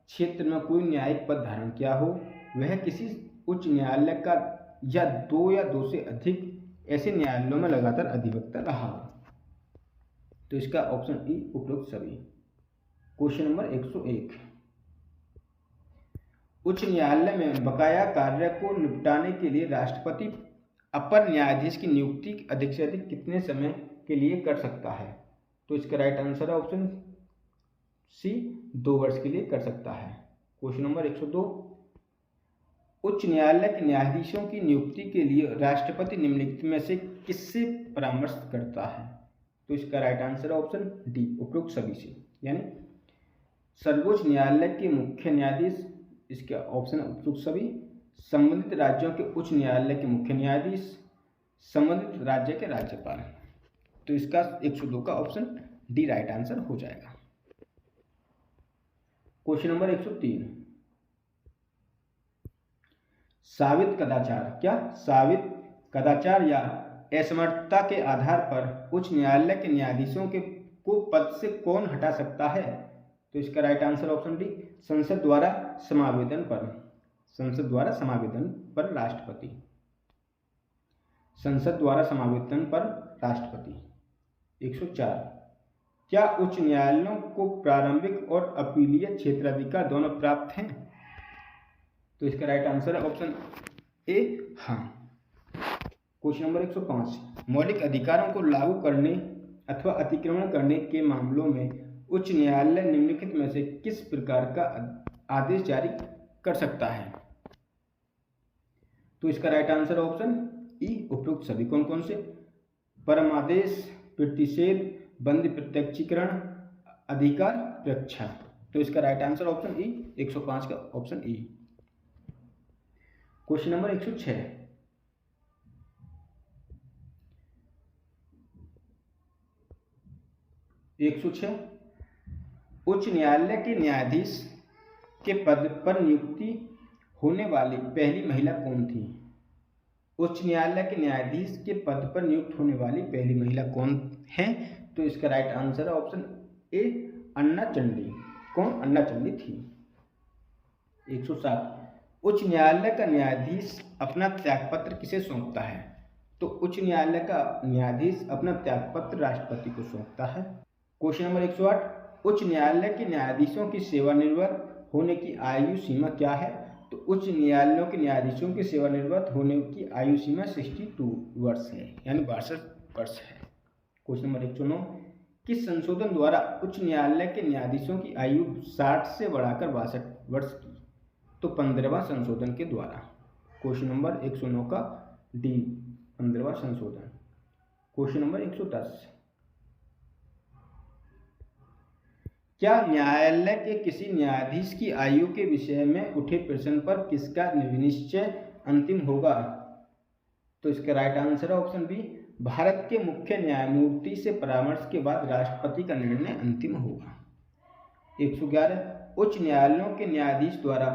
क्षेत्र में कोई न्यायिक पद धारण किया हो, वह किसी उच्च न्यायालय का या दो से अधिक ऐसे न्यायालयों में लगातार अधिवक्ता रहा हो। तो इसका ऑप्शन ई, उपरोक्त सभी। क्वेश्चन नंबर 101, उच्च न्यायालय में बकाया कार्य को निपटाने के लिए राष्ट्रपति अपर न्यायाधीश की नियुक्ति अधिक से अधिक कितने समय के लिए कर सकता है? तो इसका राइट आंसर है ऑप्शन सी, 2 वर्ष के लिए कर सकता है। क्वेश्चन नंबर 102, उच्च न्यायालय के न्यायाधीशों की नियुक्ति के लिए राष्ट्रपति निम्नलिखित में से किससे परामर्श करता है? तो इसका राइट आंसर है ऑप्शन डी, उपरोक्त सभी से, यानी सर्वोच्च न्यायालय के मुख्य न्यायाधीश, इसका ऑप्शन उपरोक्त सभी, संबंधित राज्यों के उच्च न्यायालय के मुख्य न्यायाधीश, संबंधित राज्य के राज्यपाल। तो इसका 102 का ऑप्शन डी राइट आंसर हो जाएगा। क्वेश्चन नंबर 103, साबित कदाचार, क्या साबित कदाचार या असमर्थता के आधार पर उच्च न्यायालय के न्यायाधीशों को पद से कौन हटा सकता है? तो इसका राइट आंसर ऑप्शन डी, संसद द्वारा समावेदन पर। संसद द्वारा समावेदन पर राष्ट्रपति। संसद द्वारा समावेदन पर राष्ट्रपति। 104, क्या उच्च न्यायालयों को प्रारंभिक और अपीलीय क्षेत्राधिकार दोनों प्राप्त हैं? तो इसका राइट आंसर है ऑप्शन ए, हाँ। क्वेश्चन नंबर 105, मौलिक अधिकारों को लागू करने अथवा अतिक्रमण करने के मामलों में उच्च न्यायालय निम्नलिखित में से किस प्रकार का आदेश जारी कर सकता है? तो इसका राइट आंसर ऑप्शन ई, उपरोक्त सभी। कौन कौन से? परमादेश, प्रतिषेध, बंद प्रत्यक्षीकरण, अधिकार रक्षा। तो इसका राइट आंसर ऑप्शन ई, 105 का ऑप्शन ई। क्वेश्चन नंबर 106, उच्च न्यायालय के न्यायाधीश के पद पर नियुक्ति होने वाली पहली महिला कौन थी? उच्च न्यायालय के न्यायाधीश के पद पर नियुक्त होने वाली पहली महिला कौन है? तो इसका राइट आंसर है ऑप्शन ए, अन्ना चंडी। कौन? अन्ना चंडी थी। 107, उच्च न्यायालय का न्यायाधीश अपना त्यागपत्र किसे सौंपता है? तो उच्च न्यायालय का न्यायाधीश अपना त्यागपत्र राष्ट्रपति को सौंपता है। क्वेश्चन नंबर 108, उच्च न्यायालय के न्यायाधीशों की सेवानिवृत्त होने की आयु सीमा क्या है? तो उच्च न्यायालयों के न्यायाधीशों की सेवानिवृत्त होने की आयु सीमा 62 वर्ष है, यानी 62 वर्ष है। क्वेश्चन नंबर 109, किस संशोधन द्वारा उच्च न्यायालय के न्यायाधीशों की आयु 60 से बढ़ाकर 62 वर्ष की? तो 15वां संशोधन के द्वारा। क्वेश्चन नंबर 109 का डी, 15वां संशोधन। क्वेश्चन नंबर 110, क्या न्यायालय के किसी न्यायाधीश की आयु के विषय में उठे प्रश्न पर किसका निश्चय अंतिम होगा? तो इसका राइट आंसर है ऑप्शन बी, भारत के मुख्य न्यायमूर्ति से परामर्श के बाद राष्ट्रपति का निर्णय अंतिम होगा। 111, उच्च न्यायालयों के न्यायाधीश द्वारा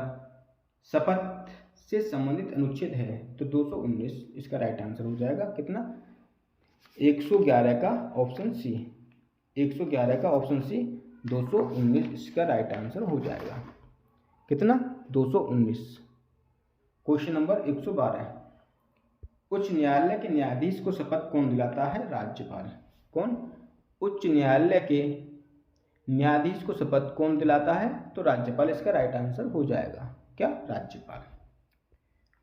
शपथ से संबंधित अनुच्छेद है? तो 219 इसका राइट आंसर हो जाएगा। कितना? 111 का ऑप्शन सी। 111 का ऑप्शन सी, 219 इसका राइट आंसर हो जाएगा। कितना? 219। क्वेश्चन नंबर 112, उच्च न्यायालय के न्यायाधीश को शपथ कौन दिलाता है? राज्यपाल। कौन? उच्च न्यायालय के न्यायाधीश को शपथ कौन दिलाता है? तो राज्यपाल इसका राइट आंसर हो जाएगा। क्या? राज्यपाल।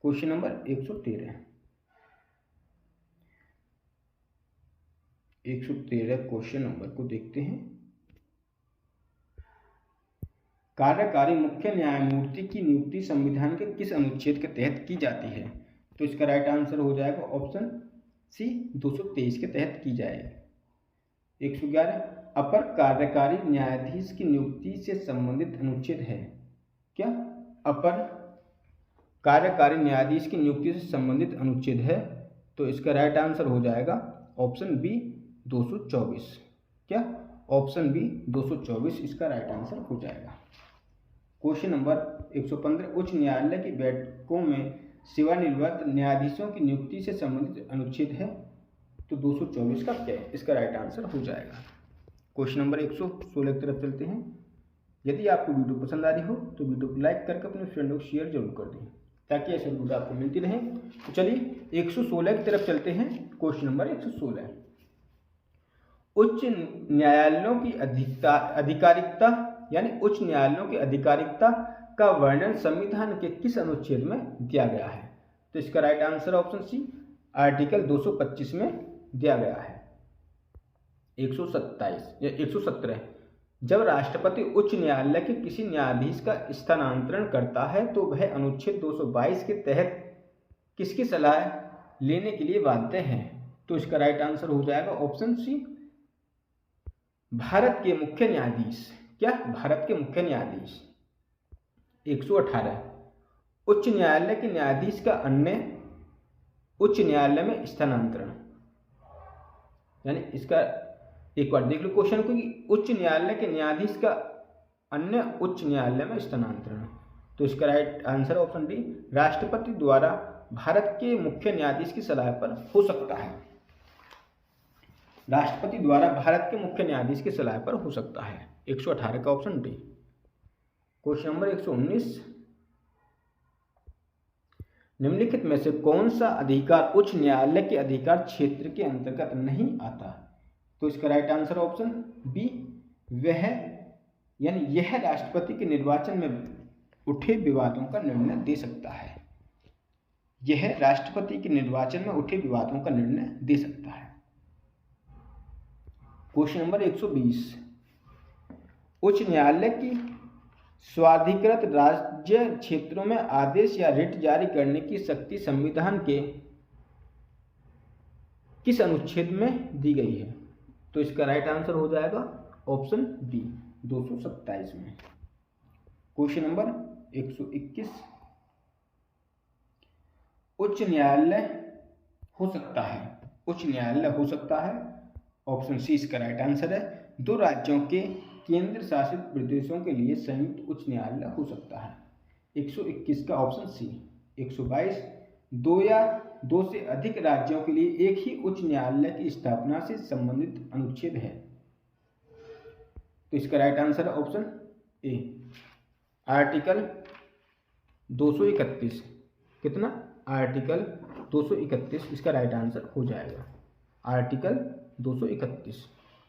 क्वेश्चन नंबर 113, 113 क्वेश्चन नंबर को देखते हैं। कार्यकारी मुख्य न्यायमूर्ति की नियुक्ति संविधान के किस अनुच्छेद के तहत की जाती है? तो इसका राइट आंसर हो जाएगा ऑप्शन सी, 223 के तहत की जाएगी। 111, अपर कार्यकारी न्यायाधीश की नियुक्ति से संबंधित अनुच्छेद है? क्या अपर कार्यकारी न्यायाधीश की नियुक्ति से संबंधित अनुच्छेद है? तो इसका राइट आंसर हो जाएगा ऑप्शन बी 224। क्या ऑप्शन बी 224 इसका राइट आंसर हो जाएगा। क्वेश्चन नंबर 115, उच्च न्यायालय की बैठकों में सेवानिवृत्त न्यायाधीशों की नियुक्ति से संबंधित अनुच्छेद है? तो 224 का क्या है? इसका राइट आंसर हो जाएगा। क्वेश्चन नंबर 116 की तरफ चलते हैं। यदि आपको वीडियो पसंद आ रही हो तो वीडियो को लाइक करके अपने फ्रेंडों को शेयर जरूर कर दें ताकि ऐसे वीडियो आपको मिलती रहे। तो चलिए 116 की तरफ चलते हैं। क्वेश्चन नंबर 116, उच्च न्यायालयों की अधिकारिकता यानी उच्च न्यायालयों की अधिकारिकता का वर्णन संविधान के किस अनुच्छेद में दिया गया है? तो इसका right answer option C article 225 में दिया गया है। 117, जब राष्ट्रपति उच्च न्यायालय के किसी न्यायाधीश का स्थानांतरण करता है तो वह अनुच्छेद 222 के तहत किसकी सलाह लेने के लिए बाध्य है? तो इसका राइट आंसर हो जाएगा ऑप्शन सी भारत के मुख्य न्यायाधीश। क्या भारत के मुख्य न्यायाधीश। 118, उच्च न्यायालय के न्यायाधीश का अन्य उच्च न्यायालय में स्थानांतरण, यानी इसका एक बार देख लो क्वेश्चन को कि उच्च न्यायालय के न्यायाधीश का अन्य उच्च न्यायालय में स्थानांतरण। तो इसका राइट आंसर ऑप्शन डी राष्ट्रपति द्वारा भारत के मुख्य न्यायाधीश की सलाह पर हो सकता है। राष्ट्रपति द्वारा भारत के मुख्य न्यायाधीश की सलाह पर हो सकता है। 118 का ऑप्शन डी। क्वेश्चन नंबर 119, निम्नलिखित में से कौन सा अधिकार उच्च न्यायालय के अधिकार क्षेत्र के अंतर्गत नहीं आता? तो इसका राइट आंसर ऑप्शन बी वह यानी यह राष्ट्रपति के निर्वाचन में उठे विवादों का निर्णय दे सकता है। यह राष्ट्रपति के निर्वाचन में उठे विवादों का निर्णय दे सकता है। क्वेश्चन नंबर 120, उच्च न्यायालय की स्वाधिकृत राज्य क्षेत्रों में आदेश या रिट जारी करने की शक्ति संविधान के किस अनुच्छेद में दी गई है? तो इसका राइट आंसर हो जाएगा ऑप्शन डी 227 में। क्वेश्चन नंबर 121, उच्च न्यायालय हो सकता है। उच्च न्यायालय हो सकता है, ऑप्शन सी इसका राइट आंसर है। दो राज्यों के केंद्र शासित प्रदेशों के लिए संयुक्त उच्च न्यायालय हो सकता है। 121 का ऑप्शन सी। 122, दो या दो से अधिक राज्यों के लिए एक ही उच्च न्यायालय की स्थापना से संबंधित अनुच्छेद है। तो इसका राइट आंसर है ऑप्शन ए आर्टिकल 231। कितना? आर्टिकल 231 इसका राइट आंसर हो जाएगा। आर्टिकल 231।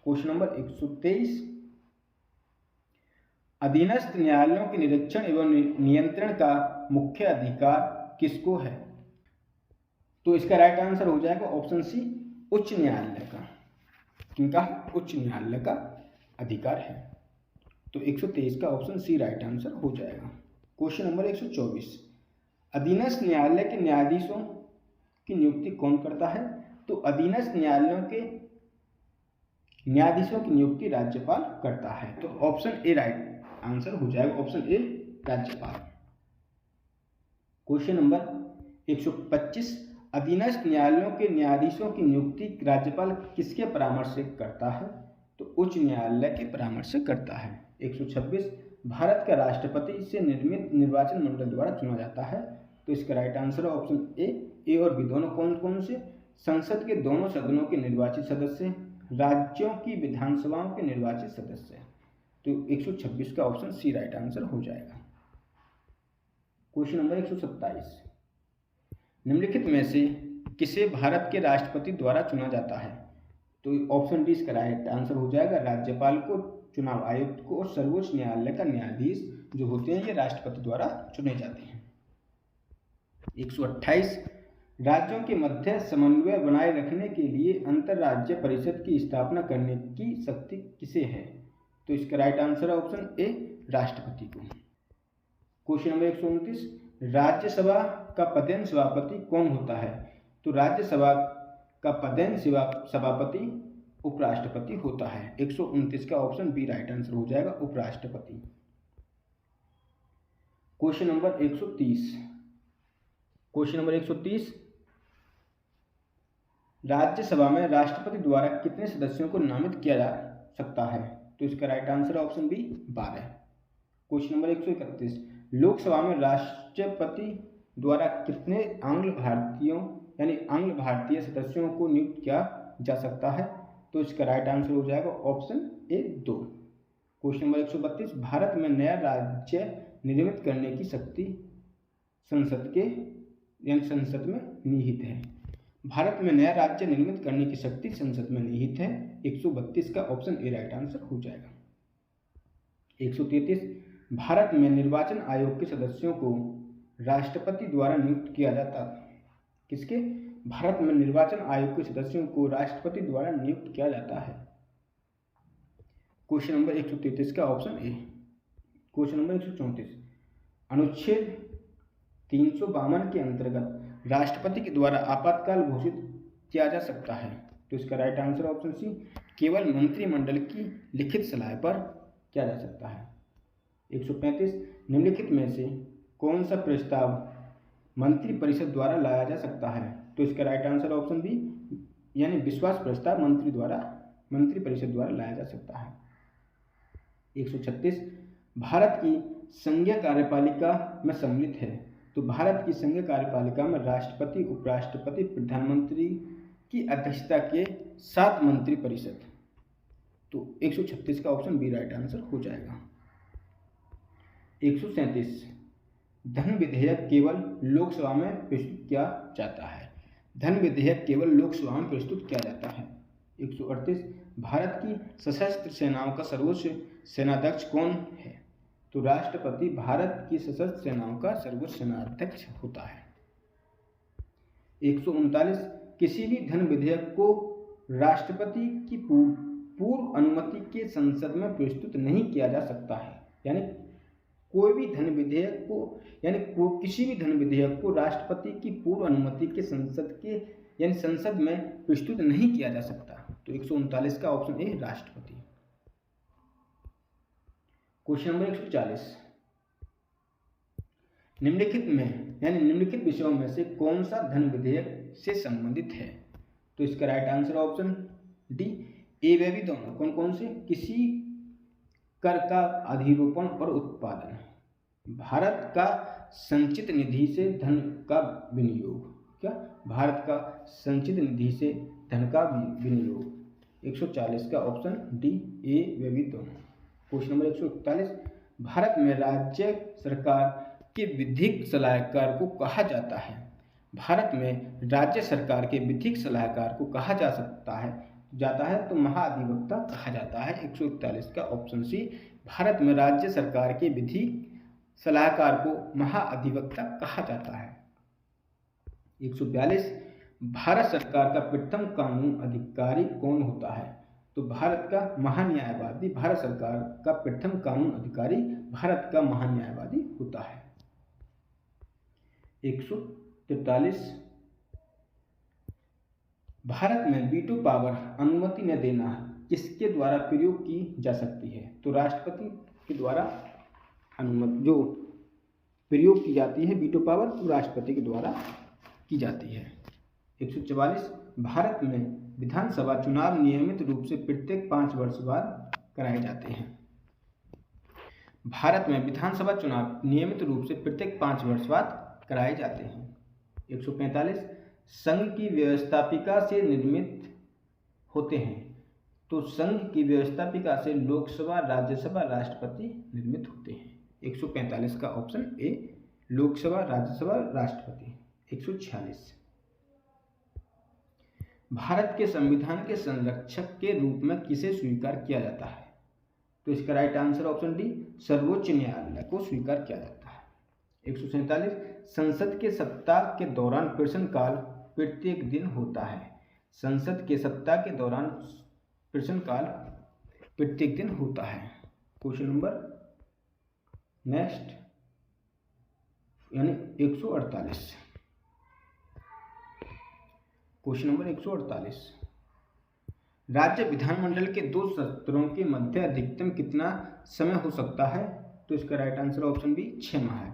क्वेश्चन नंबर 123, अधीनस्थ न्यायालयों के निरीक्षण एवं नियंत्रण का मुख्य अधिकार किसको है? तो इसका राइट आंसर हो जाएगा ऑप्शन सी उच्च न्यायालय का। किनका? उच्च न्यायालय का अधिकार है। तो 123 का ऑप्शन सी राइट आंसर हो जाएगा। क्वेश्चन नंबर 124, अधीनस्थ न्यायालय के न्यायाधीशों की नियुक्ति कौन करता है? तो अधीनस्थ न्यायालयों के न्यायाधीशों की नियुक्ति राज्यपाल करता है। तो ऑप्शन ए राइट आंसर हो जाएगा, ऑप्शन ए राज्यपाल। क्वेश्चन नंबर 125, अधीनस्थ न्यायालयों के न्यायाधीशों की नियुक्ति राज्यपाल किसके परामर्श से करता है? तो उच्च न्यायालय के परामर्श से करता है। 126, भारत का राष्ट्रपति से निर्मित निर्वाचन मंडल द्वारा चुना जाता है। तो इसका राइट आंसर है ऑप्शन ए और बी दोनों कौन कौन से? संसद के दोनों सदनों के निर्वाचित सदस्य, राज्यों की विधानसभाओं के निर्वाचित सदस्य। तो 126 का ऑप्शन सी राइट आंसर हो जाएगा। क्वेश्चन नंबर 127, निम्नलिखित में से किसे भारत के राष्ट्रपति द्वारा चुना जाता है? तो ऑप्शन डी इसका राइट आंसर हो जाएगा। राज्यपाल को, चुनाव आयुक्त को और सर्वोच्च न्यायालय का न्यायाधीश जो होते हैं ये राष्ट्रपति द्वारा चुने जाते हैं। 128, राज्यों के मध्य समन्वय बनाए रखने के लिए अंतर्राज्य परिषद की स्थापना करने की शक्ति किसे है? तो इसका राइट आंसर है ऑप्शन ए राष्ट्रपति को। क्वेश्चन नंबर 129, राज्यसभा का पदेन सभापति कौन होता है? तो राज्यसभा का पदेन सभापति उपराष्ट्रपति होता है। 129 का ऑप्शन बी राइट आंसर हो जाएगा, उपराष्ट्रपति। Question number 130। Question number 130, Rajya Sabha में राष्ट्रपति द्वारा कितने सदस्यों को नामित किया जा सकता है? तो इसका right answer option B 12। Question number 131, Lok Sabha में राष्ट्रपति द्वारा कितने आंग्ल भारतीय सदस्यों को नियुक्त किया जा सकता है? तो इसका राइट आंसर हो जाएगा option A 2। Question number 132, Bharat में नया राज्य निर्मित करने की शक्ति संसद में निहित है। भारत में नया राज्य निर्मित करने की शक्ति संसद में निहित है। 132 का ऑप्शन ए राइट आंसर हो जाएगा। 133, भारत में निर्वाचन आयोग के सदस्यों को राष्ट्रपति द्वारा नियुक्त किया जाता है। किसके? भारत में निर्वाचन आयोग के सदस्यों को राष्ट्रपति द्वारा नियुक्त किया जाता है। क्वेश्चन नंबर 133 का ऑप्शन ए। क्वेश्चन नंबर 134, अनुच्छेद 352 के अंतर्गत राष्ट्रपति के द्वारा आपातकाल घोषित किया जा सकता है। तो इसका राइट आंसर ऑप्शन सी, केवल मंत्रिमंडल की लिखित सलाह पर किया जा सकता है। 135, निम्नलिखित में से कौन सा प्रस्ताव मंत्रिपरिषद द्वारा लाया जा सकता है? तो इसका राइट आंसर ऑप्शन बी, यानी विश्वास प्रस्ताव मंत्रिपरिषद द्वारा लाया जा सकता है। 136, भारत की संघीय कार्यपालिका में सम्मिलित है। तो भारत की संघीय कार्यपालिका में राष्ट्रपति, उपराष्ट्रपति, प्रधानमंत्री की अध्यक्षता के 7 मंत्री परिषद। तो 136 का ऑप्शन बी राइट आंसर हो जाएगा। 137, धन विधेयक केवल लोकसभा में प्रस्तुत किया जाता है। धन विधेयक केवल लोकसभा में प्रस्तुत किया जाता है। 138, भारत की सशस्त्र सेनाओं का सर्वोच्च सेनाध्यक्ष कौन है? तो राष्ट्रपति भारत की सशस्त्र सेनाओं का सर्वोच्च सेनाध्यक्ष होता है। 139, किसी भी धन विधेयक को राष्ट्रपति की पूर्व अनुमति के संसद में प्रस्तुत नहीं किया जा सकता है। यानी कोई भी धन विधेयक को किसी भी धन विधेयक को राष्ट्रपति की पूर्व अनुमति के संसद में प्रस्तुत नहीं किया जा सकता। तो 139 का ऑप्शन ए राष्ट्रपति। क्वेश्चन नंबर 140, निम्नलिखित विषयों में से कौन सा धन विधेयक से संबंधित है? तो इसका राइट आंसर ऑप्शन डी, ए व बी दोनों। कौन कौन से? किसी कर का अधिरोपण और उत्पादन, भारत का संचित निधि से धन का विनियोग। क्या? भारत का संचित निधि से धन का विनियोग। 140 का ऑप्शन डी, ए व बी दोनों। क्वेश्चन नंबर 141, भारत में राज्य सरकार के विधिक सलाहकार को कहा जाता है। भारत में राज्य सरकार के विधिक सलाहकार को कहा जाता है तो महाधिवक्ता कहा जाता है। 141 का ऑप्शन सी, भारत में राज्य सरकार के विधिक सलाहकार को महाधिवक्ता कहा जाता है। 142, भारत सरकार का प्रथम कानून अधिकारी कौन होता है? तो भारत का महान्यायवादी, भारत सरकार का प्रथम कानून अधिकारी भारत का महान्यायवादी होता है। 143, भारत में वीटो पावर अनुमति न देना किसके द्वारा प्रयोग की जा सकती है? तो राष्ट्रपति के द्वारा अनुमति जो प्रयोग की जाती है वीटो पावर, वो राष्ट्रपति के द्वारा की जाती है। 144, भारत में विधानसभा चुनाव नियमित रूप से प्रत्येक 5 वर्ष बाद कराए जाते हैं। भारत में विधानसभा चुनाव नियमित रूप से प्रत्येक 5 वर्ष बाद कराए जाते हैं। 145, संघ की व्यवस्थापिका से निर्मित होते हैं। तो संघ की व्यवस्थापिका से लोकसभा, राज्यसभा, राष्ट्रपति निर्मित होते हैं। 145 का ऑप्शन ए, लोकसभा, राज्यसभा, राष्ट्रपति। 146, भारत के संविधान के संरक्षक के रूप में किसे स्वीकार किया जाता है? तो इसका राइट आंसर ऑप्शन डी, सर्वोच्च न्यायालय को स्वीकार किया जाता है। 147, संसद के सप्ताह के दौरान प्रश्नकाल प्रत्येक दिन होता है। संसद के सप्ताह के दौरान प्रश्नकाल प्रत्येक दिन होता है। क्वेश्चन नंबर नेक्स्ट यानी 148। क्वेश्चन नंबर 148, राज्य विधानमंडल के 2 सत्रों के मध्य अधिकतम कितना समय हो सकता है? तो इसका राइट आंसर ऑप्शन बी 6 माह है।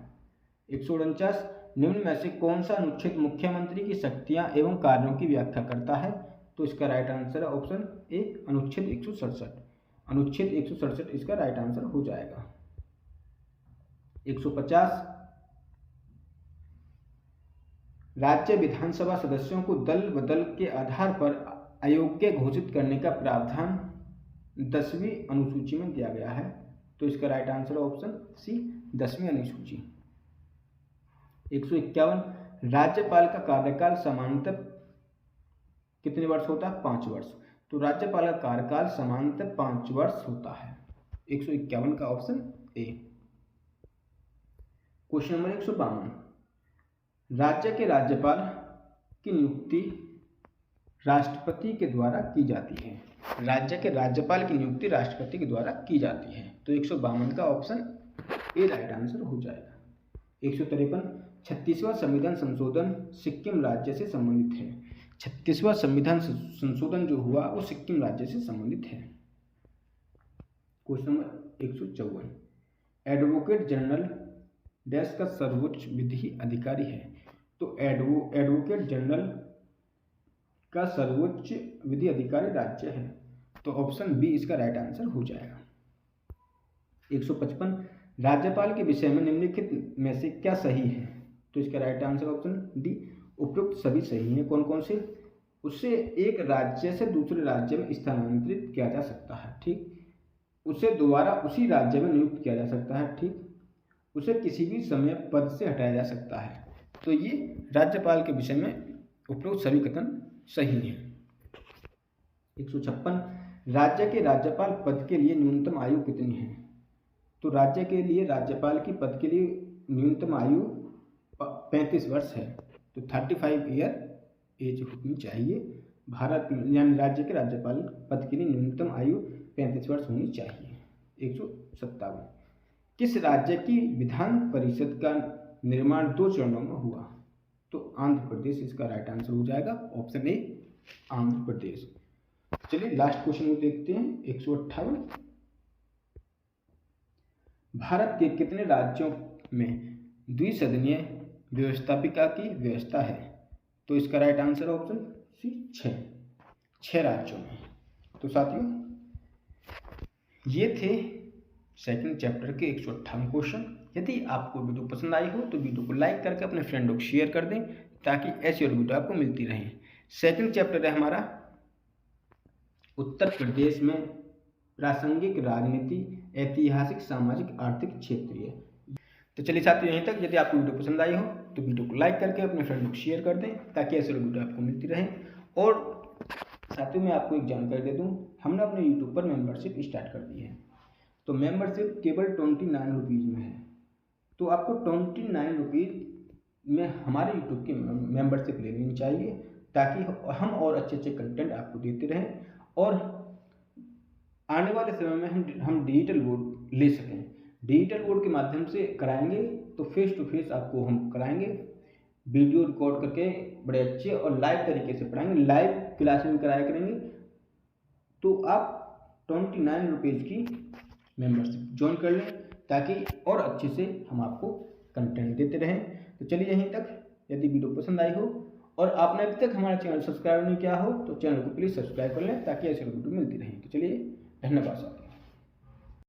149, निम्न में से कौन सा अनुच्छेद मुख्यमंत्री की शक्तियां एवं कार्यों की व्याख्या करता है? तो इसका राइट आंसर है ऑप्शन ए अनुच्छेद 167। अनुच्छेद 167 इसका राइट आंसर हो जाएगा। 150, राज्य विधानसभा सदस्यों को दल बदल के आधार पर अयोग्य घोषित करने का प्रावधान 10वीं अनुसूची में दिया गया है। तो इसका राइट आंसर ऑप्शन सी 10वीं अनुसूची। 151, राज्यपाल का कार्यकाल सामान्यतः कितने वर्ष होता है? 5 वर्ष। तो राज्यपाल का कार्यकाल सामान्यतः 5 वर्ष होता है। 151 का ऑप्शन ए। क्वेश्चन नंबर 152, राज्य के राज्यपाल की नियुक्ति राष्ट्रपति के द्वारा की जाती है। राज्य के राज्यपाल की नियुक्ति राष्ट्रपति के द्वारा की जाती है। तो 152 का ऑप्शन ए राइट आंसर हो जाएगा। 153, 36वां संविधान संशोधन सिक्किम राज्य से संबंधित है। 36वां संविधान संशोधन जो हुआ वो सिक्किम राज्य से संबंधित है। क्वेश्चन नंबर 154, एडवोकेट जनरल देश का सर्वोच्च विधि अधिकारी है। तो एडवोकेट जनरल का सर्वोच्च विधि अधिकारी राज्य है। तो ऑप्शन बी इसका राइट आंसर हो जाएगा। 155, राज्यपाल के विषय में निम्नलिखित में से क्या सही है? तो इसका राइट आंसर ऑप्शन डी उपयुक्त सभी सही हैं। कौन कौन से? उससे एक राज्य से दूसरे राज्य में स्थानांतरित किया जा सकता है, ठीक। उसे दोबारा उसी राज्य में नियुक्त किया जा सकता है, ठीक। उसे किसी भी समय पद से हटाया जा सकता है। तो ये राज्यपाल के विषय में उपयुक्त सभी कथन सही है। 156, राज्य के राज्यपाल पद के लिए न्यूनतम आयु कितनी है? तो राज्य के लिए राज्यपाल की पद के लिए न्यूनतम आयु 35 वर्ष है। तो 35 ईयर एज होनी चाहिए भारत में, यानी राज्य के राज्यपाल पद के लिए न्यूनतम आयु 35 वर्ष होनी चाहिए। 157, किस राज्य की विधान परिषद का निर्माण 2 चरणों में हुआ? तो आंध्र प्रदेश इसका राइट आंसर हो जाएगा। Option A Andhra Pradesh. चलिए लास्ट क्वेश्चन को देखते हैं। 158, भारत के कितने राज्यों में द्विसदनीय व्यवस्थापिका की व्यवस्था है? तो इसका राइट आंसर ऑप्शन सी 6 राज्यों में। तो साथियों ये थे सेकंड चैप्टर के 158 क्वेश्चन। यदि आपको वीडियो पसंद आई हो तो वीडियो को लाइक करके अपने फ्रेंडों को शेयर कर दें ताकि ऐसी और वीडियो आपको मिलती रहे। सेकंड चैप्टर है हमारा उत्तर प्रदेश में प्रासंगिक राजनीति, ऐतिहासिक, सामाजिक, आर्थिक, क्षेत्रीय। तो चलिए साथियों यहीं तक। यदि आपको वीडियो पसंद आई हो तो वीडियो को लाइक करके अपने फ्रेंडों को शेयर कर दें ताकि ऐसी और वीडियो आपको मिलती रहे। और साथियों मैं आपको एक जानकारी दे दूँ, हमने अपने यूट्यूब पर मेम्बरशिप स्टार्ट कर दी है। तो मेंबरशिप केवल 29 रुपीज़ में है। तो आपको 29 रुपीज़ में हमारे यूट्यूब की मेंबरशिप ले लेनी चाहिए ताकि हम और अच्छे अच्छे कंटेंट आपको देते रहें और आने वाले समय में हम डिजिटल बोर्ड ले सकें। डिजिटल बोर्ड के माध्यम से कराएंगे तो फेस टू फेस आपको हम कराएंगे, वीडियो रिकॉर्ड करके बड़े अच्छे और लाइव तरीके से पढ़ाएंगे, लाइव क्लास में कराया करेंगे। तो आप 29 रुपीज़ की मेंबरशिप ज्वाइन कर लें ताकि और अच्छे से हम आपको कंटेंट देते रहें। तो चलिए यहीं तक। यदि वीडियो पसंद आई हो और आपने अभी तक हमारा चैनल सब्सक्राइब नहीं किया हो तो चैनल को प्लीज़ सब्सक्राइब कर लें ताकि ऐसी वीडियो मिलती रहे। तो चलिए धन्यवाद।